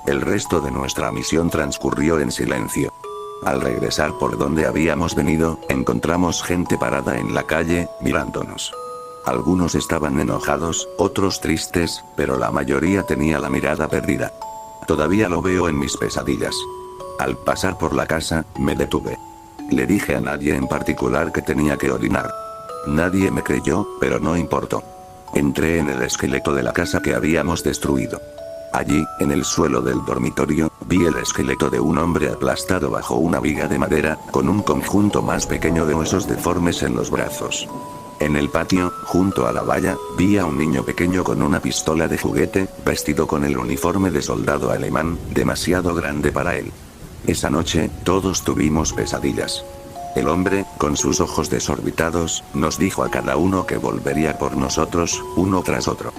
S1: El resto de nuestra misión transcurrió en silencio. Al regresar por donde habíamos venido, encontramos gente parada en la calle, mirándonos. Algunos estaban enojados, otros tristes, pero la mayoría tenía la mirada perdida. Todavía lo veo en mis pesadillas. Al pasar por la casa, me detuve. Le dije a nadie en particular que tenía que orinar. Nadie me creyó, pero no importó. Entré en el esqueleto de la casa que habíamos destruido. Allí, en el suelo del dormitorio, Vi el esqueleto de un hombre aplastado bajo una viga de madera, con un conjunto más pequeño de huesos deformes en los brazos. En el patio, junto a la valla, vi a un niño pequeño con una pistola de juguete, vestido con el uniforme de soldado alemán, demasiado grande para él. Esa noche, todos tuvimos pesadillas. El hombre, con sus ojos desorbitados, nos dijo a cada uno que volvería por nosotros, uno tras otro.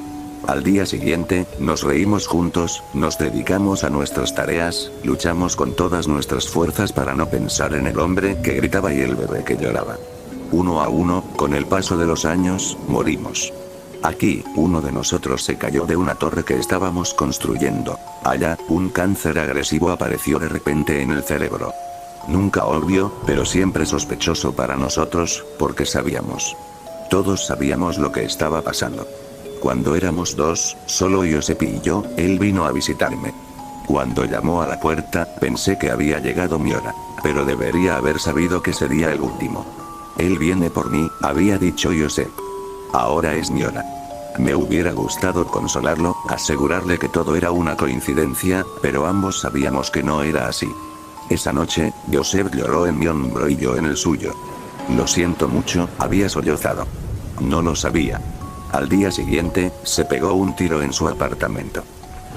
S1: Al día siguiente, nos reímos juntos, nos dedicamos a nuestras tareas, luchamos con todas nuestras fuerzas para no pensar en el hombre que gritaba y el bebé que lloraba. Uno a uno, con el paso de los años, morimos. Aquí, uno de nosotros se cayó de una torre que estábamos construyendo. Allá, un cáncer agresivo apareció de repente en el cerebro. Nunca obvio, pero siempre sospechoso para nosotros, porque sabíamos. Todos sabíamos lo que estaba pasando. Cuando éramos dos, solo Josep y yo, él vino a visitarme. Cuando llamó a la puerta, pensé que había llegado mi hora. Pero debería haber sabido que sería el último. Él viene por mí, había dicho Josep. Ahora es mi hora. Me hubiera gustado consolarlo, asegurarle que todo era una coincidencia, pero ambos sabíamos que no era así. Esa noche, Josep lloró en mi hombro y yo en el suyo. Lo siento mucho, había sollozado. No lo sabía. Al día siguiente, se pegó un tiro en su apartamento.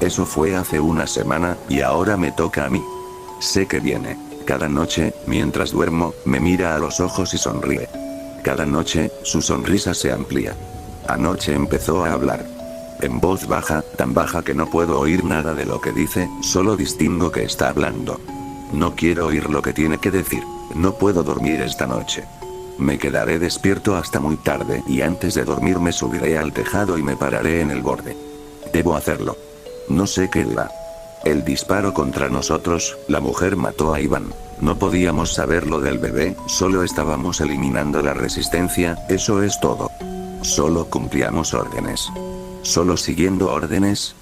S1: Eso fue hace una semana, y ahora me toca a mí. Sé que viene. Cada noche, mientras duermo, me mira a los ojos y sonríe. Cada noche, su sonrisa se amplía. Anoche empezó a hablar. En voz baja, tan baja que no puedo oír nada de lo que dice, solo distingo que está hablando. No quiero oír lo que tiene que decir. No puedo dormir esta noche. Me quedaré despierto hasta muy tarde y antes de dormir me subiré al tejado y me pararé en el borde. Debo hacerlo. No sé qué dirá. El disparo contra nosotros, la mujer mató a Iván. No podíamos saber lo del bebé, solo estábamos eliminando la resistencia, eso es todo. Solo cumplíamos órdenes. Solo siguiendo órdenes.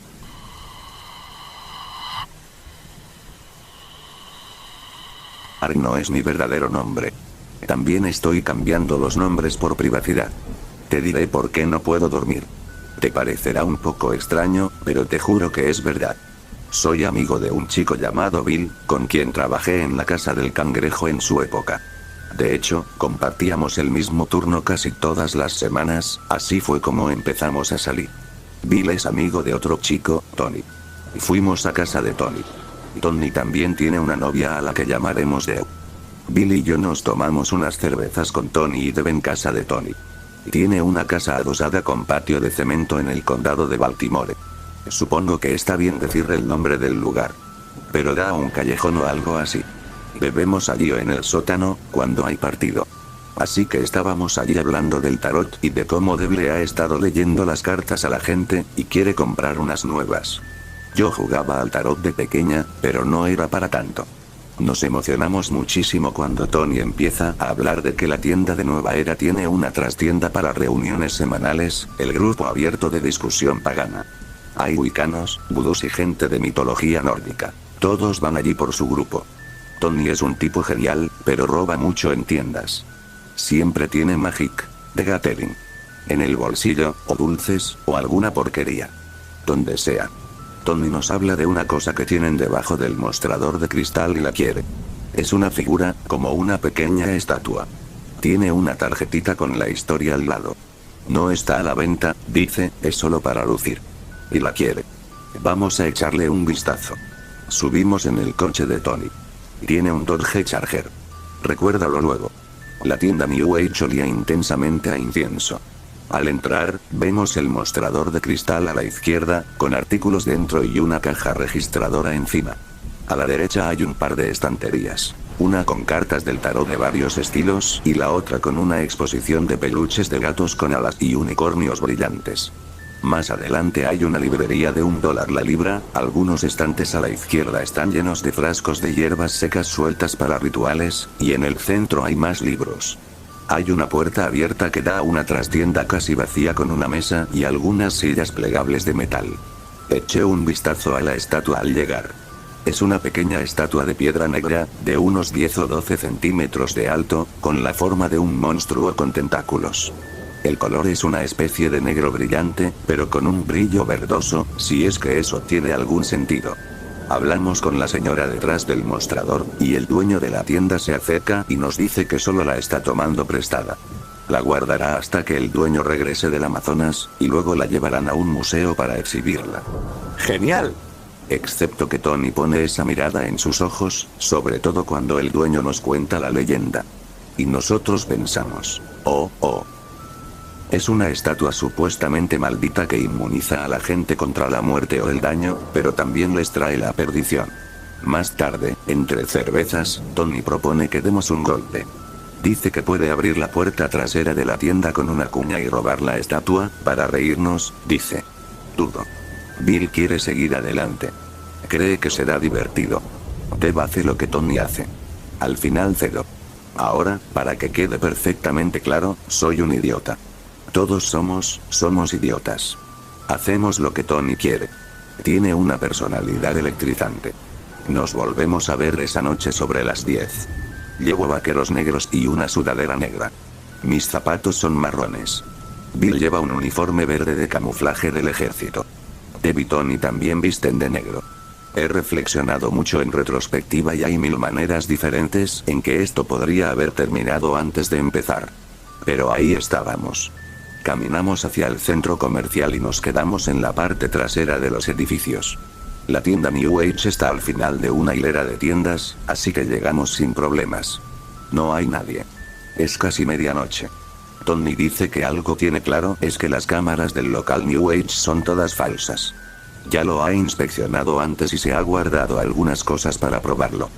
S1: Ark no es mi verdadero nombre. También estoy cambiando los nombres por privacidad. Te diré por qué no puedo dormir. Te parecerá un poco extraño, pero te juro que es verdad. Soy amigo de un chico llamado Bill, con quien trabajé en la casa del cangrejo en su época. De hecho, compartíamos el mismo turno casi todas las semanas, así fue como empezamos a salir. Bill es amigo de otro chico, Tony. Fuimos a casa de Tony. Tony también tiene una novia a la que llamaremos Deu. Bill y yo nos tomamos unas cervezas con Tony y Deb en casa de Tony. Tiene una casa adosada con patio de cemento en el condado de Baltimore. Supongo que está bien decir el nombre del lugar. Pero da un callejón o algo así. Bebemos allí o en el sótano, cuando hay partido. Así que estábamos allí hablando del tarot y de cómo Deb le ha estado leyendo las cartas a la gente, y quiere comprar unas nuevas. Yo jugaba al tarot de pequeña, pero no era para tanto. Nos emocionamos muchísimo cuando Tony empieza a hablar de que la tienda de Nueva Era tiene una trastienda para reuniones semanales, el grupo abierto de discusión pagana. Hay wicanos, vudús y gente de mitología nórdica. Todos van allí por su grupo. Tony es un tipo genial, pero roba mucho en tiendas. Siempre tiene Magic de Gathering en el bolsillo, o dulces, o alguna porquería. Donde sea. Tony nos habla de una cosa que tienen debajo del mostrador de cristal y la quiere. Es una figura, como una pequeña estatua. Tiene una tarjetita con la historia al lado. No está a la venta, dice, es solo para lucir. Y la quiere. Vamos a echarle un vistazo. Subimos en el coche de Tony. Tiene un Dodge Charger. Recuérdalo luego. La tienda New Age olía intensamente a incienso. Al entrar, vemos el mostrador de cristal a la izquierda, con artículos dentro y una caja registradora encima. A la derecha hay un par de estanterías. Una con cartas del tarot de varios estilos y la otra con una exposición de peluches de gatos con alas y unicornios brillantes. Más adelante hay una librería de $1 la libra, algunos estantes a la izquierda están llenos de frascos de hierbas secas sueltas para rituales, y en el centro hay más libros. Hay una puerta abierta que da a una trastienda casi vacía con una mesa y algunas sillas plegables de metal. Eché un vistazo a la estatua al llegar. Es una pequeña estatua de piedra negra, de unos 10 o 12 centímetros de alto, con la forma de un monstruo con tentáculos. El color es una especie de negro brillante, pero con un brillo verdoso, si es que eso tiene algún sentido. Hablamos con la señora detrás del mostrador, y el dueño de la tienda se acerca y nos dice que solo la está tomando prestada. La guardará hasta que el dueño regrese del Amazonas, y luego la llevarán a un museo para exhibirla.
S2: ¡Genial!
S1: Excepto que Tony pone esa mirada en sus ojos, sobre todo cuando el dueño nos cuenta la leyenda. Y nosotros pensamos, oh. Es una estatua supuestamente maldita que inmuniza a la gente contra la muerte o el daño, pero también les trae la perdición. Más tarde, entre cervezas, Tony propone que demos un golpe. Dice que puede abrir la puerta trasera de la tienda con una cuña y robar la estatua, para reírnos, dice. Dudo. Bill quiere seguir adelante. Cree que será divertido. Deb hace lo que Tony hace. Al final cedo. Ahora, para que quede perfectamente claro, soy un idiota. Todos somos idiotas. Hacemos lo que Tony quiere. Tiene una personalidad electrizante. Nos volvemos a ver esa noche sobre las 10. Llevo vaqueros negros y una sudadera negra. Mis zapatos son marrones. Bill lleva un uniforme verde de camuflaje del ejército. Deb y Tony también visten de negro. He reflexionado mucho en retrospectiva y hay mil maneras diferentes en que esto podría haber terminado antes de empezar. Pero ahí estábamos. Caminamos hacia el centro comercial y nos quedamos en la parte trasera de los edificios. La tienda New Age está al final de una hilera de tiendas, así que llegamos sin problemas. No hay nadie. Es casi medianoche. Tony dice que algo tiene claro es que las cámaras del local New Age son todas falsas. Ya lo ha inspeccionado antes y se ha guardado algunas cosas para probarlo.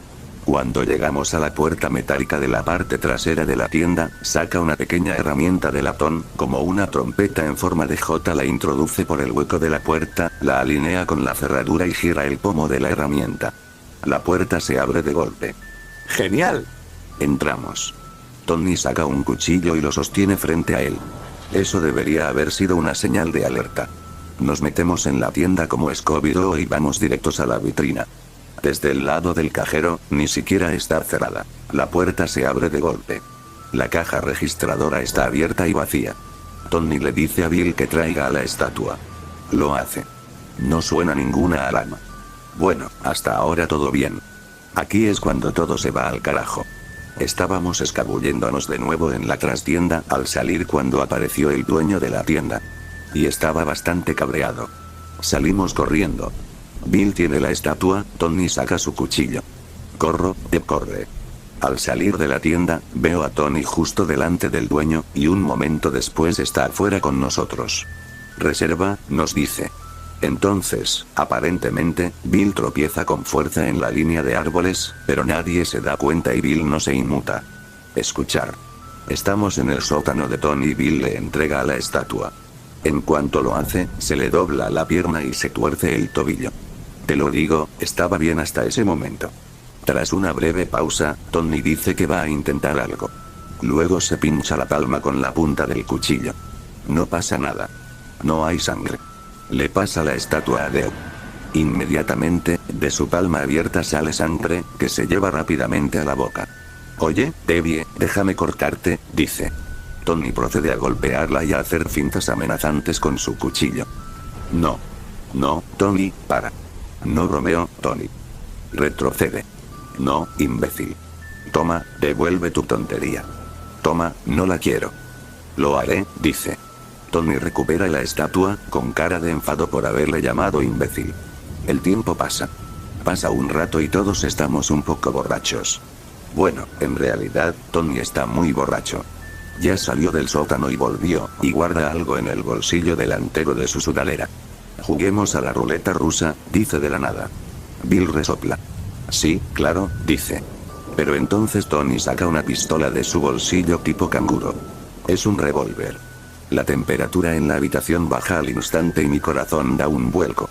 S1: Cuando llegamos a la puerta metálica de la parte trasera de la tienda, saca una pequeña herramienta de latón, como una trompeta en forma de J, la introduce por el hueco de la puerta, la alinea con la cerradura y gira el pomo de la herramienta. La puerta se abre de golpe.
S2: ¡Genial!
S1: Entramos. Tony saca un cuchillo y lo sostiene frente a él. Eso debería haber sido una señal de alerta. Nos metemos en la tienda como Scooby-Doo y vamos directos a la vitrina. Desde el lado del cajero, ni siquiera está cerrada. La puerta se abre de golpe. La caja registradora está abierta y vacía. Tony le dice a Bill que traiga a la estatua. Lo hace. No suena ninguna alarma. Bueno, hasta ahora todo bien. Aquí es cuando todo se va al carajo. Estábamos escabulléndonos de nuevo en la trastienda al salir cuando apareció el dueño de la tienda. Y estaba bastante cabreado. Salimos corriendo. Bill tiene la estatua, Tony saca su cuchillo. Corro, Deb corre. Al salir de la tienda, veo a Tony justo delante del dueño, y un momento después está afuera con nosotros. Reserva, nos dice. Entonces, aparentemente, Bill tropieza con fuerza en la línea de árboles, pero nadie se da cuenta y Bill no se inmuta. Escuchar. Estamos en el sótano de Tony y Bill le entrega a la estatua. En cuanto lo hace, se le dobla la pierna y se tuerce el tobillo. Te lo digo, estaba bien hasta ese momento. Tras una breve pausa, Tony dice que va a intentar algo. Luego se pincha la palma con la punta del cuchillo. No pasa nada. No hay sangre. Le pasa la estatua a Deb. Inmediatamente, de su palma abierta sale sangre, que se lleva rápidamente a la boca. Oye, Debbie, déjame cortarte, dice. Tony procede a golpearla y a hacer fintas amenazantes con su cuchillo. No. No, Tony, para. No bromeo, Tony. Retrocede. No, imbécil. Toma, devuelve tu tontería. Toma, no la quiero. Lo haré, dice. Tony recupera la estatua, con cara de enfado por haberle llamado imbécil. El tiempo pasa. Pasa un rato y todos estamos un poco borrachos. Bueno, en realidad, Tony está muy borracho. Ya salió del sótano y volvió, y guarda algo en el bolsillo delantero de su sudadera. Juguemos a la ruleta rusa, dice de la nada. Bill resopla. Sí, claro, dice. Pero entonces Tony saca una pistola de su bolsillo tipo canguro. Es un revólver. La temperatura en la habitación baja al instante y mi corazón da un vuelco.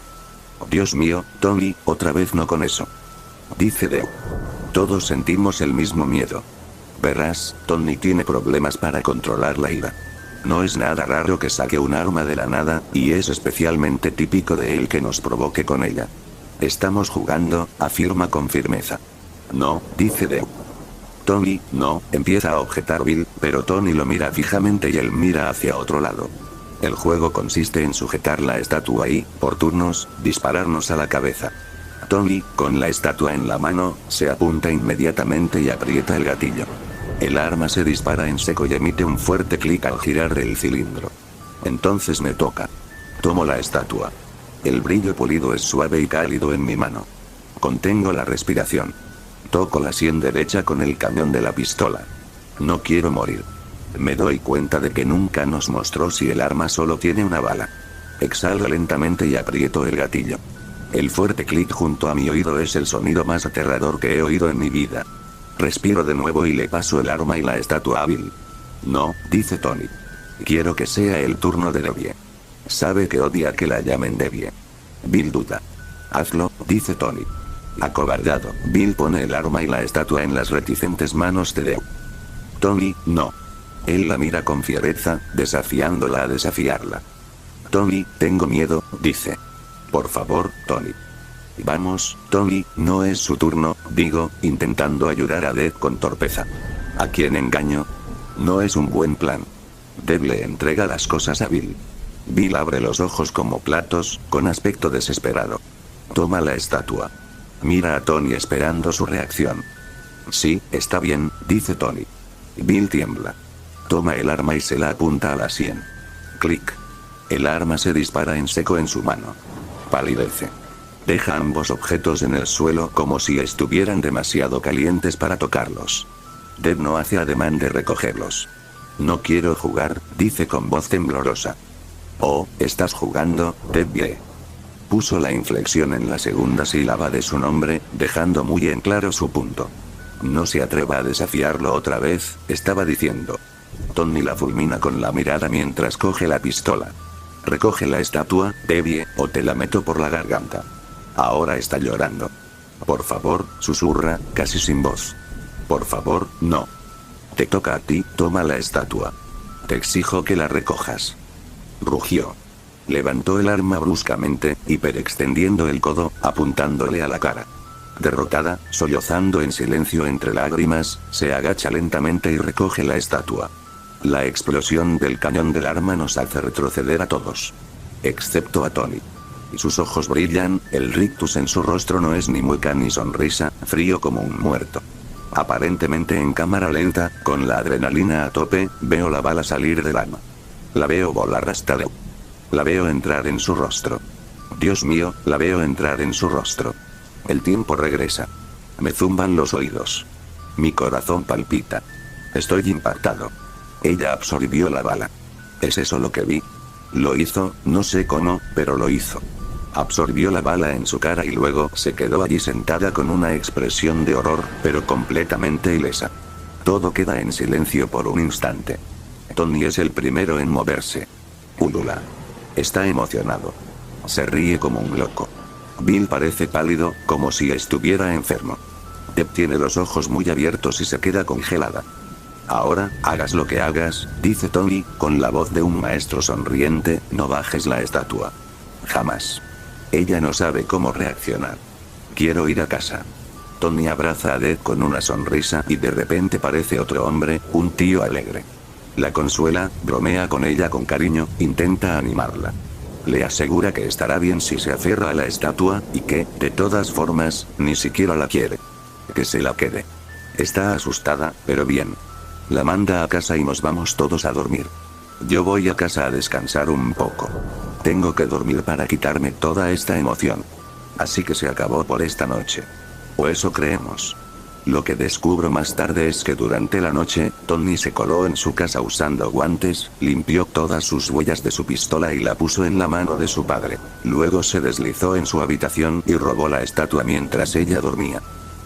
S1: Dios mío, Tony, otra vez no con eso. Dice Deb. Todos sentimos el mismo miedo. Verás, Tony tiene problemas para controlar la ira. No es nada raro que saque un arma de la nada, y es especialmente típico de él que nos provoque con ella. Estamos jugando, afirma con firmeza. No, dice Deb. Tony, no, empieza a objetar Bill, pero Tony lo mira fijamente y él mira hacia otro lado. El juego consiste en sujetar la estatua y, por turnos, dispararnos a la cabeza. Tony, con la estatua en la mano, se apunta inmediatamente y aprieta el gatillo. El arma se dispara en seco y emite un fuerte clic al girar el cilindro. Entonces me toca. Tomo la estatua. El brillo pulido es suave y cálido en mi mano. Contengo la respiración. Toco la sien derecha con el cañón de la pistola. No quiero morir. Me doy cuenta de que nunca nos mostró si el arma solo tiene una bala. Exhalo lentamente y aprieto el gatillo. El fuerte clic junto a mi oído es el sonido más aterrador que he oído en mi vida. Respiro de nuevo y le paso el arma y la estatua a Bill. No, dice Tony. Quiero que sea el turno de Debbie. Sabe que odia que la llamen Debbie. Bill duda. Hazlo, dice Tony. Acobardado, Bill pone el arma y la estatua en las reticentes manos de Debbie. Tony, no. Él la mira con fiereza, desafiándola a desafiarla. Tony, tengo miedo, dice. Por favor, Tony. Vamos, Tony, no es su turno, digo, intentando ayudar a Deb con torpeza. ¿A quién engaño? No es un buen plan. Deb le entrega las cosas a Bill. Bill abre los ojos como platos, con aspecto desesperado. Toma la estatua. Mira a Tony esperando su reacción. Sí, está bien, dice Tony. Bill tiembla. Toma el arma y se la apunta a la sien. Clic. El arma se dispara en seco en su mano. Palidece. Deja ambos objetos en el suelo como si estuvieran demasiado calientes para tocarlos. Deb no hace ademán de recogerlos. No quiero jugar, dice con voz temblorosa. Oh, ¿estás jugando, Debbie? Puso la inflexión en la segunda sílaba de su nombre, dejando muy en claro su punto. No se atreva a desafiarlo otra vez, estaba diciendo. Tony la fulmina con la mirada mientras coge la pistola. Recoge la estatua, Debbie, o te la meto por la garganta. Ahora está llorando. Por favor, susurra, casi sin voz. Por favor, no. Te toca a ti, toma la estatua. Te exijo que la recojas. Rugió. Levantó el arma bruscamente, hiperextendiendo el codo, apuntándole a la cara. Derrotada, sollozando en silencio entre lágrimas, se agacha lentamente y recoge la estatua. La explosión del cañón del arma nos hace retroceder a todos. Excepto a Tony. Sus ojos brillan, el rictus en su rostro no es ni mueca ni sonrisa, frío como un muerto. Aparentemente en cámara lenta, con la adrenalina a tope, veo la bala salir del arma. La veo volar hasta Deb. La veo entrar en su rostro. Dios mío, la veo entrar en su rostro. El tiempo regresa. Me zumban los oídos. Mi corazón palpita. Estoy impactado. Ella absorbió la bala. ¿Es eso lo que vi? Lo hizo, no sé cómo, pero lo hizo. Absorbió la bala en su cara y luego se quedó allí sentada con una expresión de horror, pero completamente ilesa. Todo queda en silencio por un instante. Tony es el primero en moverse. Ulula. Está emocionado. Se ríe como un loco. Bill parece pálido, como si estuviera enfermo. Deb tiene los ojos muy abiertos y se queda congelada. Ahora, hagas lo que hagas, dice Tony, con la voz de un maestro sonriente, no bajes la estatua. Jamás. Ella no sabe cómo reaccionar. Quiero ir a casa. Tony abraza a Deb con una sonrisa y de repente parece otro hombre, un tío alegre. La consuela, bromea con ella con cariño, intenta animarla. Le asegura que estará bien si se aferra a la estatua, y que, de todas formas, ni siquiera la quiere. Que se la quede. Está asustada, pero bien. La manda a casa y nos vamos todos a dormir. Yo voy a casa a descansar un poco. Tengo que dormir para quitarme toda esta emoción. Así que se acabó por esta noche. O eso creemos. Lo que descubro más tarde es que durante la noche, Tony se coló en su casa usando guantes, limpió todas sus huellas de su pistola y la puso en la mano de su padre. Luego se deslizó en su habitación y robó la estatua mientras ella dormía.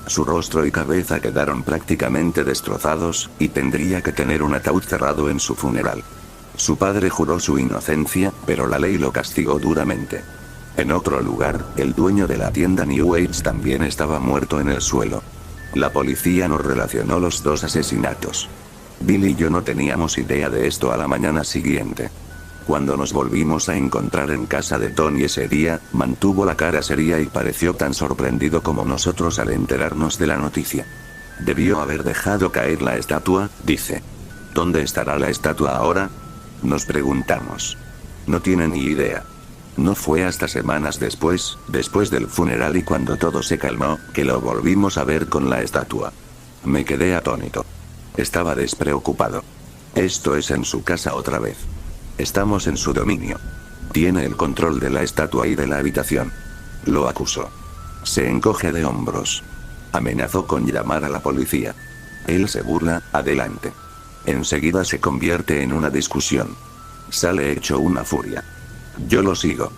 S1: Su rostro y cabeza quedaron prácticamente destrozados, y tendría que tener un ataúd cerrado en su funeral. Su padre juró su inocencia, pero la ley lo castigó duramente. En otro lugar, el dueño de la tienda New Age también estaba muerto en el suelo. La policía nos relacionó los dos asesinatos. Bill y yo no teníamos idea de esto a la mañana siguiente. Cuando nos volvimos a encontrar en casa de Tony ese día, mantuvo la cara seria y pareció tan sorprendido como nosotros al enterarnos de la noticia. Debió haber dejado caer la estatua, dice. ¿Dónde estará la estatua ahora? Nos preguntamos. No tiene ni idea. No fue hasta semanas después del funeral y cuando todo se calmó, que lo volvimos a ver con la estatua. Me quedé atónito. Estaba despreocupado. Esto es en su casa otra vez. Estamos en su dominio. Tiene el control de la estatua y de la habitación. Lo acusó. Se encoge de hombros. Amenazó con llamar a la policía. Él se burla, adelante. Enseguida se convierte en una discusión. Sale hecho una furia. Yo lo sigo.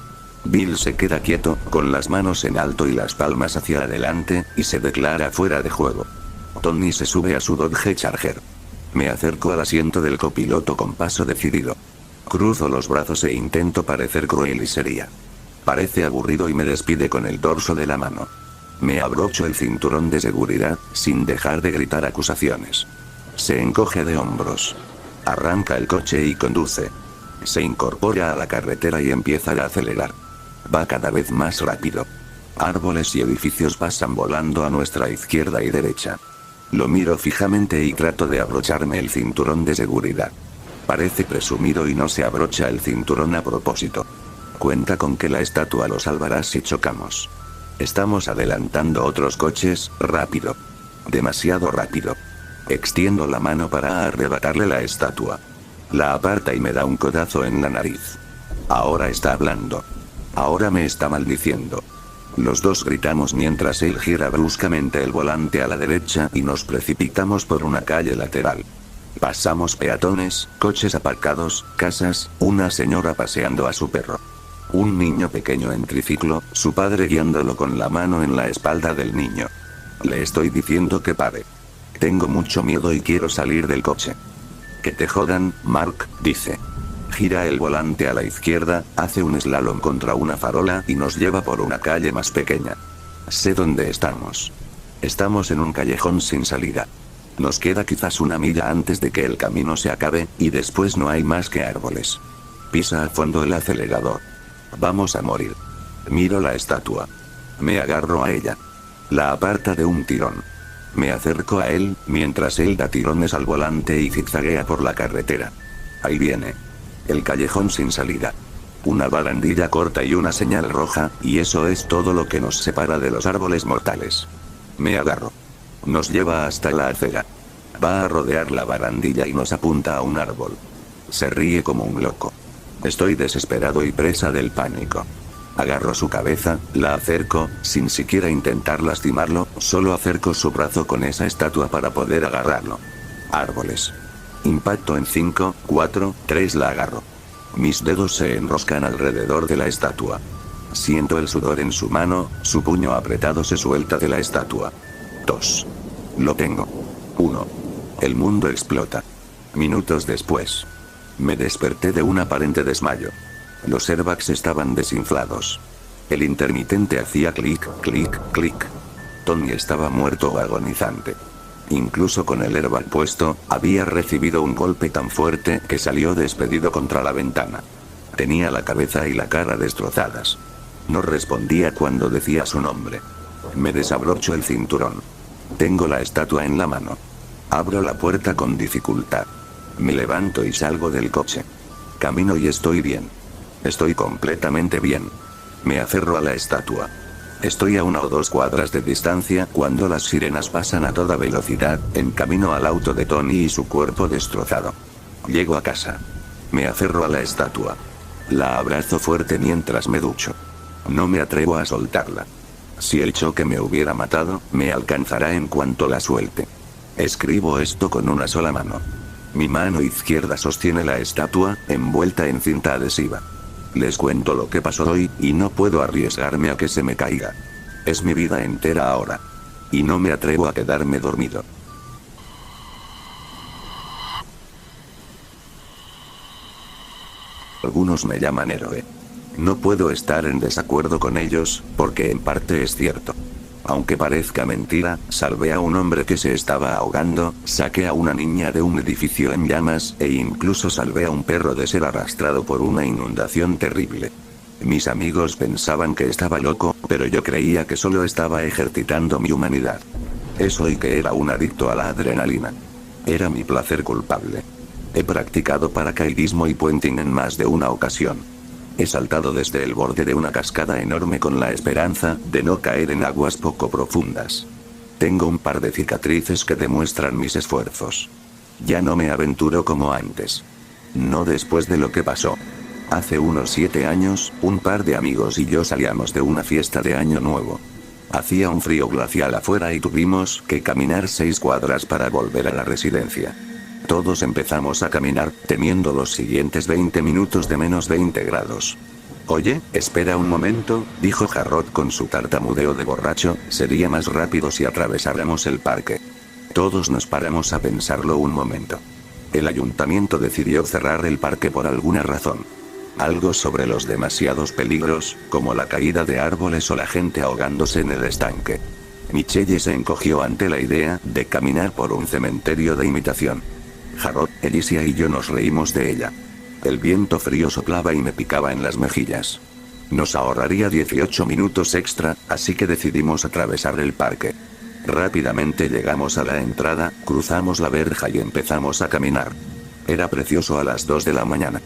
S1: Bill se queda quieto, con las manos en alto y las palmas hacia adelante, y se declara fuera de juego. Tony se sube a su Dodge Charger. Me acerco al asiento del copiloto con paso decidido. Cruzo los brazos e intento parecer cruel y seria. Parece aburrido y me despide con el dorso de la mano. Me abrocho el cinturón de seguridad, sin dejar de gritar acusaciones. Se encoge de hombros. Arranca el coche y conduce. Se incorpora a la carretera y empieza a acelerar. Va cada vez más rápido. Árboles y edificios pasan volando a nuestra izquierda y derecha. Lo miro fijamente y trato de abrocharme el cinturón de seguridad. Parece presumido y no se abrocha el cinturón a propósito. Cuenta con que la estatua lo salvará si chocamos. Estamos adelantando otros coches, rápido. Demasiado rápido. Extiendo la mano para arrebatarle la estatua. La aparta y me da un codazo en la nariz. Ahora está hablando. Ahora me está maldiciendo. Los dos gritamos mientras él gira bruscamente el volante a la derecha y nos precipitamos por una calle lateral. Pasamos peatones, coches aparcados, casas, una señora paseando a su perro. Un niño pequeño en triciclo, su padre guiándolo con la mano en la espalda del niño. Le estoy diciendo que pare. Tengo mucho miedo y quiero salir del coche. Que te jodan, Mark, dice. Gira el volante a la izquierda, hace un slalom contra una farola y nos lleva por una calle más pequeña. Sé dónde estamos. Estamos en un callejón sin salida. Nos queda quizás una milla antes de que el camino se acabe, y después no hay más que árboles. Pisa a fondo el acelerador. Vamos a morir. Miro la estatua. Me agarro a ella. La aparta de un tirón. Me acerco a él, mientras él da tirones al volante y zigzaguea por la carretera. Ahí viene. El callejón sin salida. Una barandilla corta y una señal roja, y eso es todo lo que nos separa de los árboles mortales. Me agarro. Nos lleva hasta la acera. Va a rodear la barandilla y nos apunta a un árbol. Se ríe como un loco. Estoy desesperado y presa del pánico. Agarro su cabeza, la acerco, sin siquiera intentar lastimarlo, solo acerco su brazo con esa estatua para poder agarrarlo. Árboles. Impacto en 5, 4, 3 la agarro. Mis dedos se enroscan alrededor de la estatua. Siento el sudor en su mano, su puño apretado se suelta de la estatua. 2. Lo tengo. 1. El mundo explota. Minutos después. Me desperté de un aparente desmayo. Los airbags estaban desinflados. El intermitente hacía clic, clic, clic. Tony estaba muerto o agonizante. Incluso con el airbag puesto, había recibido un golpe tan fuerte que salió despedido contra la ventana. Tenía la cabeza y la cara destrozadas. No respondía cuando decía su nombre. Me desabrocho el cinturón. Tengo la estatua en la mano. Abro la puerta con dificultad. Me levanto y salgo del coche. Camino y estoy bien. Estoy completamente bien. Me aferro a la estatua. Estoy a 1 o 2 cuadras de distancia cuando las sirenas pasan a toda velocidad, en camino al auto de Tony y su cuerpo destrozado. Llego a casa. Me aferro a la estatua. La abrazo fuerte mientras me ducho. No me atrevo a soltarla. Si el choque me hubiera matado, me alcanzará en cuanto la suelte. Escribo esto con una sola mano. Mi mano izquierda sostiene la estatua, envuelta en cinta adhesiva. Les cuento lo que pasó hoy, y no puedo arriesgarme a que se me caiga. Es mi vida entera ahora. Y no me atrevo a quedarme dormido. Algunos me llaman héroe. No puedo estar en desacuerdo con ellos, porque en parte es cierto. Aunque parezca mentira, salvé a un hombre que se estaba ahogando, saqué a una niña de un edificio en llamas, e incluso salvé a un perro de ser arrastrado por una inundación terrible. Mis amigos pensaban que estaba loco, pero yo creía que solo estaba ejercitando mi humanidad. Eso y que era un adicto a la adrenalina. Era mi placer culpable. He practicado paracaidismo y puenting en más de una ocasión. He saltado desde el borde de una cascada enorme con la esperanza de no caer en aguas poco profundas. Tengo un par de cicatrices que demuestran mis esfuerzos. Ya no me aventuro como antes. No después de lo que pasó. Hace unos 7 años, un par de amigos y yo salíamos de una fiesta de Año Nuevo. Hacía un frío glacial afuera y tuvimos que caminar 6 cuadras para volver a la residencia. Todos empezamos a caminar, temiendo los siguientes 20 minutos de menos 20 grados. Oye, espera un momento, dijo Jarrod con su tartamudeo de borracho, sería más rápido si atravesáramos el parque. Todos nos paramos a pensarlo un momento. El ayuntamiento decidió cerrar el parque por alguna razón. Algo sobre los demasiados peligros, como la caída de árboles o la gente ahogándose en el estanque. Michelle se encogió ante la idea de caminar por un cementerio de imitación. Jarrod, Alicia y yo nos reímos de ella. El viento frío soplaba y me picaba en las mejillas. Nos ahorraría 18 minutos extra, así que decidimos atravesar el parque. Rápidamente llegamos a la entrada, cruzamos la verja y empezamos a caminar. Era precioso a las 2 de la mañana.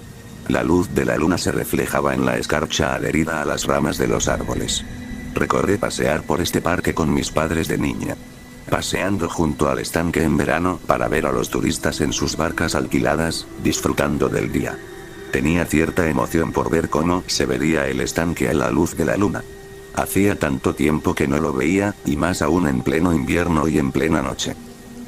S1: La luz de la luna se reflejaba en la escarcha adherida a las ramas de los árboles. Recordé pasear por este parque con mis padres de niña. Paseando junto al estanque en verano para ver a los turistas en sus barcas alquiladas, disfrutando del día. Tenía cierta emoción por ver cómo se vería el estanque a la luz de la luna. Hacía tanto tiempo que no lo veía, y más aún en pleno invierno y en plena noche.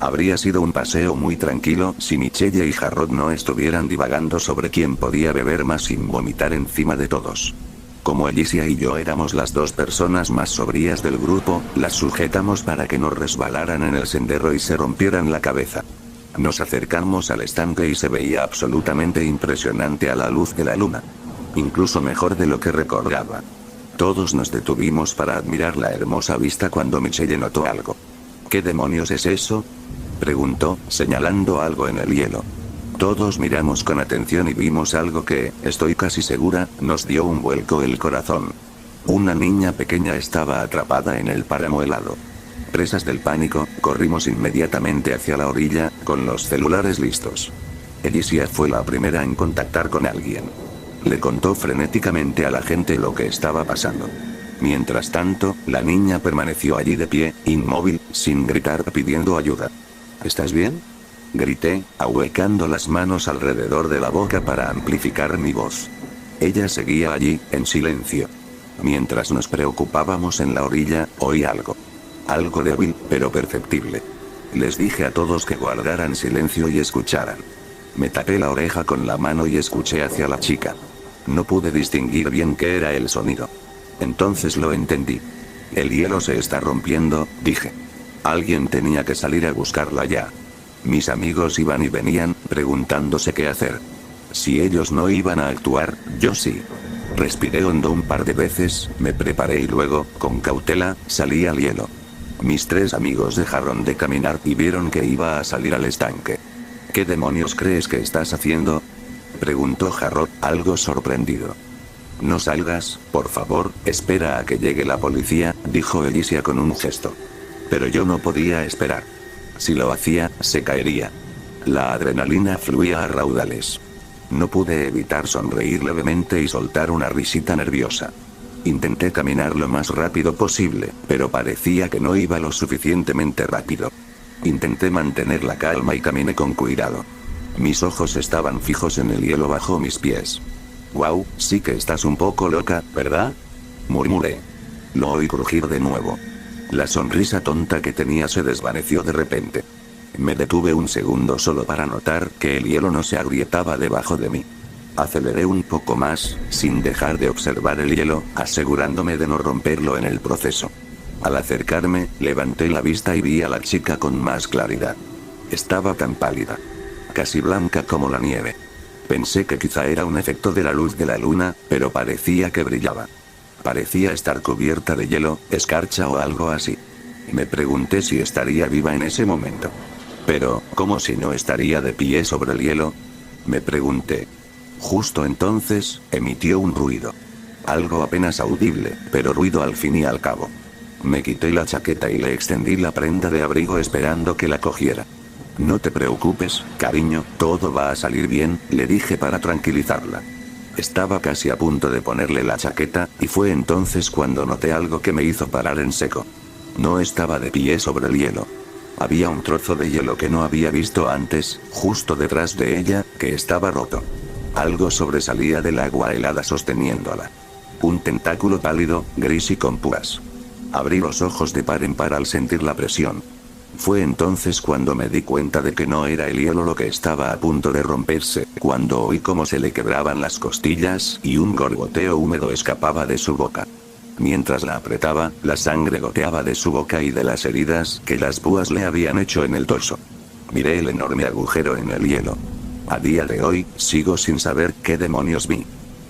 S1: Habría sido un paseo muy tranquilo si Michelle y Jarrod no estuvieran divagando sobre quién podía beber más sin vomitar encima de todos. Como Alicia y yo éramos las 2 personas más sobrias del grupo, las sujetamos para que no resbalaran en el sendero y se rompieran la cabeza. Nos acercamos al estanque y se veía absolutamente impresionante a la luz de la luna. Incluso mejor de lo que recordaba. Todos nos detuvimos para admirar la hermosa vista cuando Michelle notó algo. ¿Qué demonios es eso?, preguntó, señalando algo en el hielo. Todos miramos con atención y vimos algo que, estoy casi segura, nos dio un vuelco el corazón. Una niña pequeña estaba atrapada en el páramo helado. Presas del pánico, corrimos inmediatamente hacia la orilla, con los celulares listos. Alicia fue la primera en contactar con alguien. Le contó frenéticamente a la gente lo que estaba pasando. Mientras tanto, la niña permaneció allí de pie, inmóvil, sin gritar pidiendo ayuda. ¿Estás bien?, grité, ahuecando las manos alrededor de la boca para amplificar mi voz. Ella seguía allí, en silencio. Mientras nos preocupábamos en la orilla, oí algo. Algo débil, pero perceptible. Les dije a todos que guardaran silencio y escucharan. Me tapé la oreja con la mano y escuché hacia la chica. No pude distinguir bien qué era el sonido. Entonces lo entendí. El hielo se está rompiendo, dije. Alguien tenía que salir a buscarla ya. Mis amigos iban y venían, preguntándose qué hacer. Si ellos no iban a actuar, yo sí. Respiré hondo un par de veces, me preparé y luego, con cautela, salí al hielo. Mis 3 amigos dejaron de caminar y vieron que iba a salir al estanque. ¿Qué demonios crees que estás haciendo?, preguntó Jarrod, algo sorprendido. No salgas, por favor, espera a que llegue la policía, dijo Alicia con un gesto. Pero yo no podía esperar. Si lo hacía, se caería. La adrenalina fluía a raudales. No pude evitar sonreír levemente y soltar una risita nerviosa. Intenté caminar lo más rápido posible, pero parecía que no iba lo suficientemente rápido. Intenté mantener la calma y caminé con cuidado. Mis ojos estaban fijos en el hielo bajo mis pies. «Guau, sí que estás un poco loca, ¿verdad?», murmuré. Lo oí crujir de nuevo. La sonrisa tonta que tenía se desvaneció de repente. Me detuve un segundo solo para notar que el hielo no se agrietaba debajo de mí. Aceleré un poco más, sin dejar de observar el hielo, asegurándome de no romperlo en el proceso. Al acercarme, levanté la vista y vi a la chica con más claridad. Estaba tan pálida. Casi blanca como la nieve. Pensé que quizá era un efecto de la luz de la luna, pero parecía que brillaba. Parecía estar cubierta de hielo, escarcha o algo así. Me pregunté si estaría viva en ese momento. Pero, ¿cómo si no estaría de pie sobre el hielo?, me pregunté. Justo entonces, emitió un ruido. Algo apenas audible, pero ruido al fin y al cabo. Me quité la chaqueta y le extendí la prenda de abrigo esperando que la cogiera. No te preocupes, cariño, todo va a salir bien, le dije para tranquilizarla. Estaba casi a punto de ponerle la chaqueta, y fue entonces cuando noté algo que me hizo parar en seco. No estaba de pie sobre el hielo. Había un trozo de hielo que no había visto antes, justo detrás de ella, que estaba roto. Algo sobresalía del agua helada sosteniéndola. Un tentáculo pálido, gris y con púas. Abrí los ojos de par en par al sentir la presión. Fue entonces cuando me di cuenta de que no era el hielo lo que estaba a punto de romperse, cuando oí cómo se le quebraban las costillas y un gorgoteo húmedo escapaba de su boca. Mientras la apretaba, la sangre goteaba de su boca y de las heridas que las púas le habían hecho en el torso. Miré el enorme agujero en el hielo. A día de hoy, sigo sin saber qué demonios vi.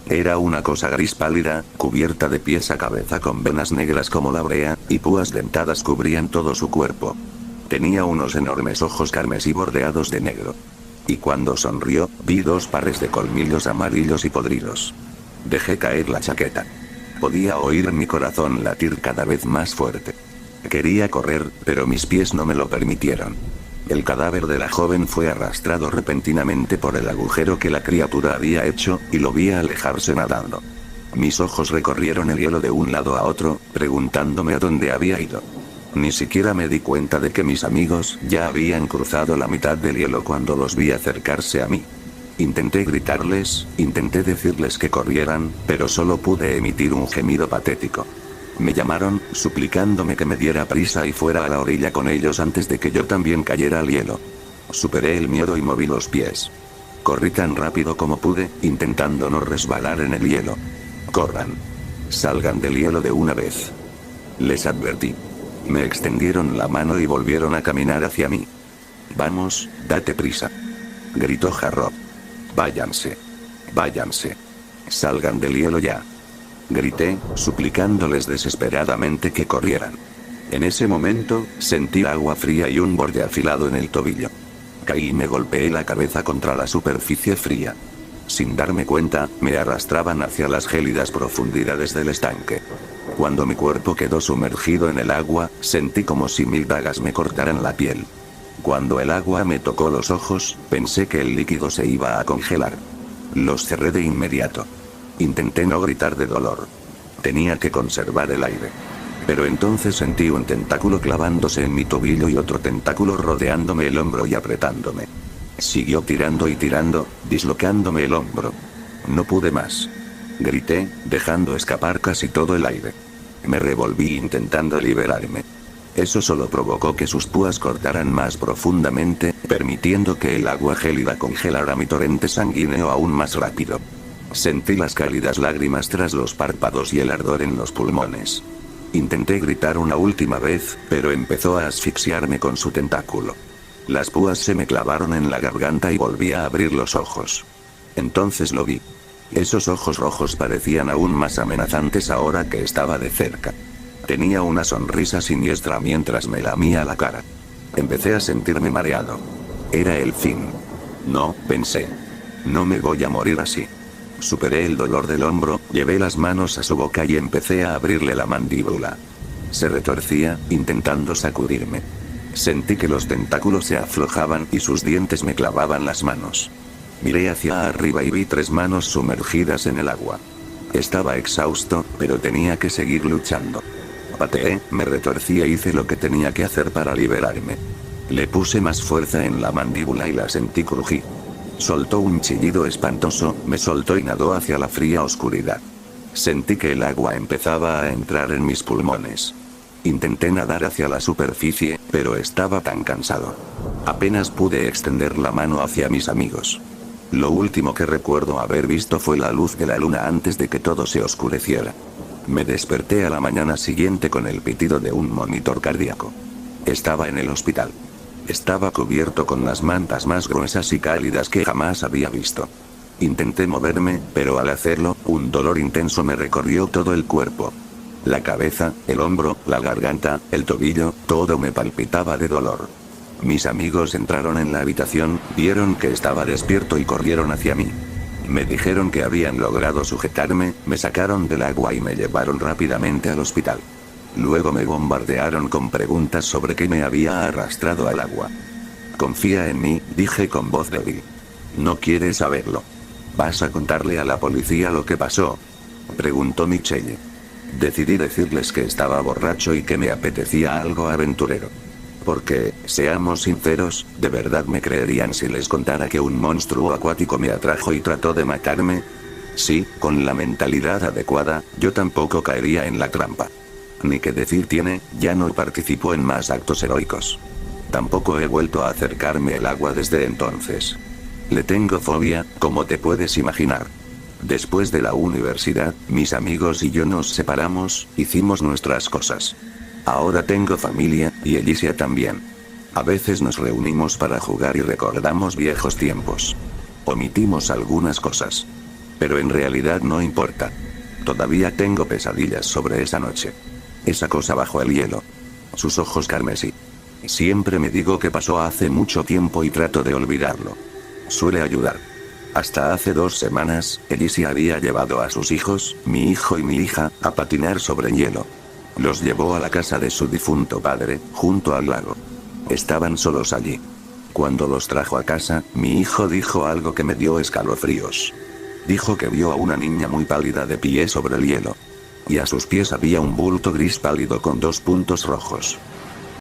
S1: Era una cosa gris pálida, cubierta de pies a cabeza con venas negras como la brea, y púas dentadas cubrían todo su cuerpo. Tenía unos enormes ojos carmesí bordeados de negro. Y cuando sonrió, vi 2 pares de colmillos amarillos y podridos. Dejé caer la chaqueta. Podía oír mi corazón latir cada vez más fuerte. Quería correr, pero mis pies no me lo permitieron. El cadáver de la joven fue arrastrado repentinamente por el agujero que la criatura había hecho, y lo vi alejarse nadando. Mis ojos recorrieron el hielo de un lado a otro, preguntándome a dónde había ido. Ni siquiera me di cuenta de que mis amigos ya habían cruzado la mitad del hielo cuando los vi acercarse a mí. Intenté gritarles, intenté decirles que corrieran, pero solo pude emitir un gemido patético. Me llamaron, suplicándome que me diera prisa y fuera a la orilla con ellos antes de que yo también cayera al hielo. Superé el miedo y moví los pies. Corrí tan rápido como pude, intentando no resbalar en el hielo. Corran. Salgan del hielo de una vez. Les advertí. Me extendieron la mano y volvieron a caminar hacia mí. Vamos, date prisa. Gritó Harrod. Váyanse. Váyanse. Salgan del hielo ya. Grité, suplicándoles desesperadamente que corrieran. En ese momento, sentí agua fría y un borde afilado en el tobillo. Caí y me golpeé la cabeza contra la superficie fría. Sin darme cuenta, me arrastraban hacia las gélidas profundidades del estanque. Cuando mi cuerpo quedó sumergido en el agua, sentí como si 1000 dagas me cortaran la piel. Cuando el agua me tocó los ojos, pensé que el líquido se iba a congelar. Los cerré de inmediato. Intenté no gritar de dolor. Tenía que conservar el aire. Pero entonces sentí un tentáculo clavándose en mi tobillo y otro tentáculo rodeándome el hombro y apretándome. Siguió tirando y tirando, dislocándome el hombro. No pude más. Grité, dejando escapar casi todo el aire. Me revolví intentando liberarme. Eso solo provocó que sus púas cortaran más profundamente, permitiendo que el agua gélida congelara mi torrente sanguíneo aún más rápido. Sentí las cálidas lágrimas tras los párpados y el ardor en los pulmones. Intenté gritar una última vez, pero empezó a asfixiarme con su tentáculo. Las púas se me clavaron en la garganta y volví a abrir los ojos. Entonces lo vi. Esos ojos rojos parecían aún más amenazantes ahora que estaba de cerca. Tenía una sonrisa siniestra mientras me lamía la cara. Empecé a sentirme mareado. Era el fin. No, pensé. No me voy a morir así. Superé el dolor del hombro, llevé las manos a su boca y empecé a abrirle la mandíbula. Se retorcía, intentando sacudirme. Sentí que los tentáculos se aflojaban y sus dientes me clavaban las manos. Miré hacia arriba y vi 3 manos sumergidas en el agua. Estaba exhausto, pero tenía que seguir luchando. Pateé, me retorcí e hice lo que tenía que hacer para liberarme. Le puse más fuerza en la mandíbula y la sentí crujir. Soltó un chillido espantoso, me soltó y nadó hacia la fría oscuridad. Sentí que el agua empezaba a entrar en mis pulmones. Intenté nadar hacia la superficie, pero estaba tan cansado. Apenas pude extender la mano hacia mis amigos. Lo último que recuerdo haber visto fue la luz de la luna antes de que todo se oscureciera. Me desperté a la mañana siguiente con el pitido de un monitor cardíaco. Estaba en el hospital. Estaba cubierto con las mantas más gruesas y cálidas que jamás había visto. Intenté moverme, pero al hacerlo, un dolor intenso me recorrió todo el cuerpo. La cabeza, el hombro, la garganta, el tobillo, todo me palpitaba de dolor. Mis amigos entraron en la habitación, vieron que estaba despierto y corrieron hacia mí. Me dijeron que habían logrado sujetarme, me sacaron del agua y me llevaron rápidamente al hospital. Luego me bombardearon con preguntas sobre qué me había arrastrado al agua. Confía en mí, dije con voz débil. No quieres saberlo. ¿Vas a contarle a la policía lo que pasó?, preguntó Michelle. Decidí decirles que estaba borracho y que me apetecía algo aventurero. Porque, seamos sinceros, ¿de verdad me creerían si les contara que un monstruo acuático me atrajo y trató de matarme? Sí, con la mentalidad adecuada, yo tampoco caería en la trampa. Ni que decir tiene, ya no participo en más actos heroicos. Tampoco he vuelto a acercarme al agua desde entonces. Le tengo fobia, como te puedes imaginar. Después de la universidad, mis amigos y yo nos separamos, hicimos nuestras cosas. Ahora tengo familia, y Alicia también. A veces nos reunimos para jugar y recordamos viejos tiempos. Omitimos algunas cosas. Pero en realidad no importa. Todavía tengo pesadillas sobre esa noche. Esa cosa bajo el hielo. Sus ojos carmesí. Siempre me digo que pasó hace mucho tiempo y trato de olvidarlo. Suele ayudar. Hasta hace 2 semanas, Alicia había llevado a sus hijos, mi hijo y mi hija, a patinar sobre hielo. Los llevó a la casa de su difunto padre, junto al lago. Estaban solos allí. Cuando los trajo a casa, mi hijo dijo algo que me dio escalofríos. Dijo que vio a una niña muy pálida de pie sobre el hielo. Y a sus pies había un bulto gris pálido con 2 puntos rojos.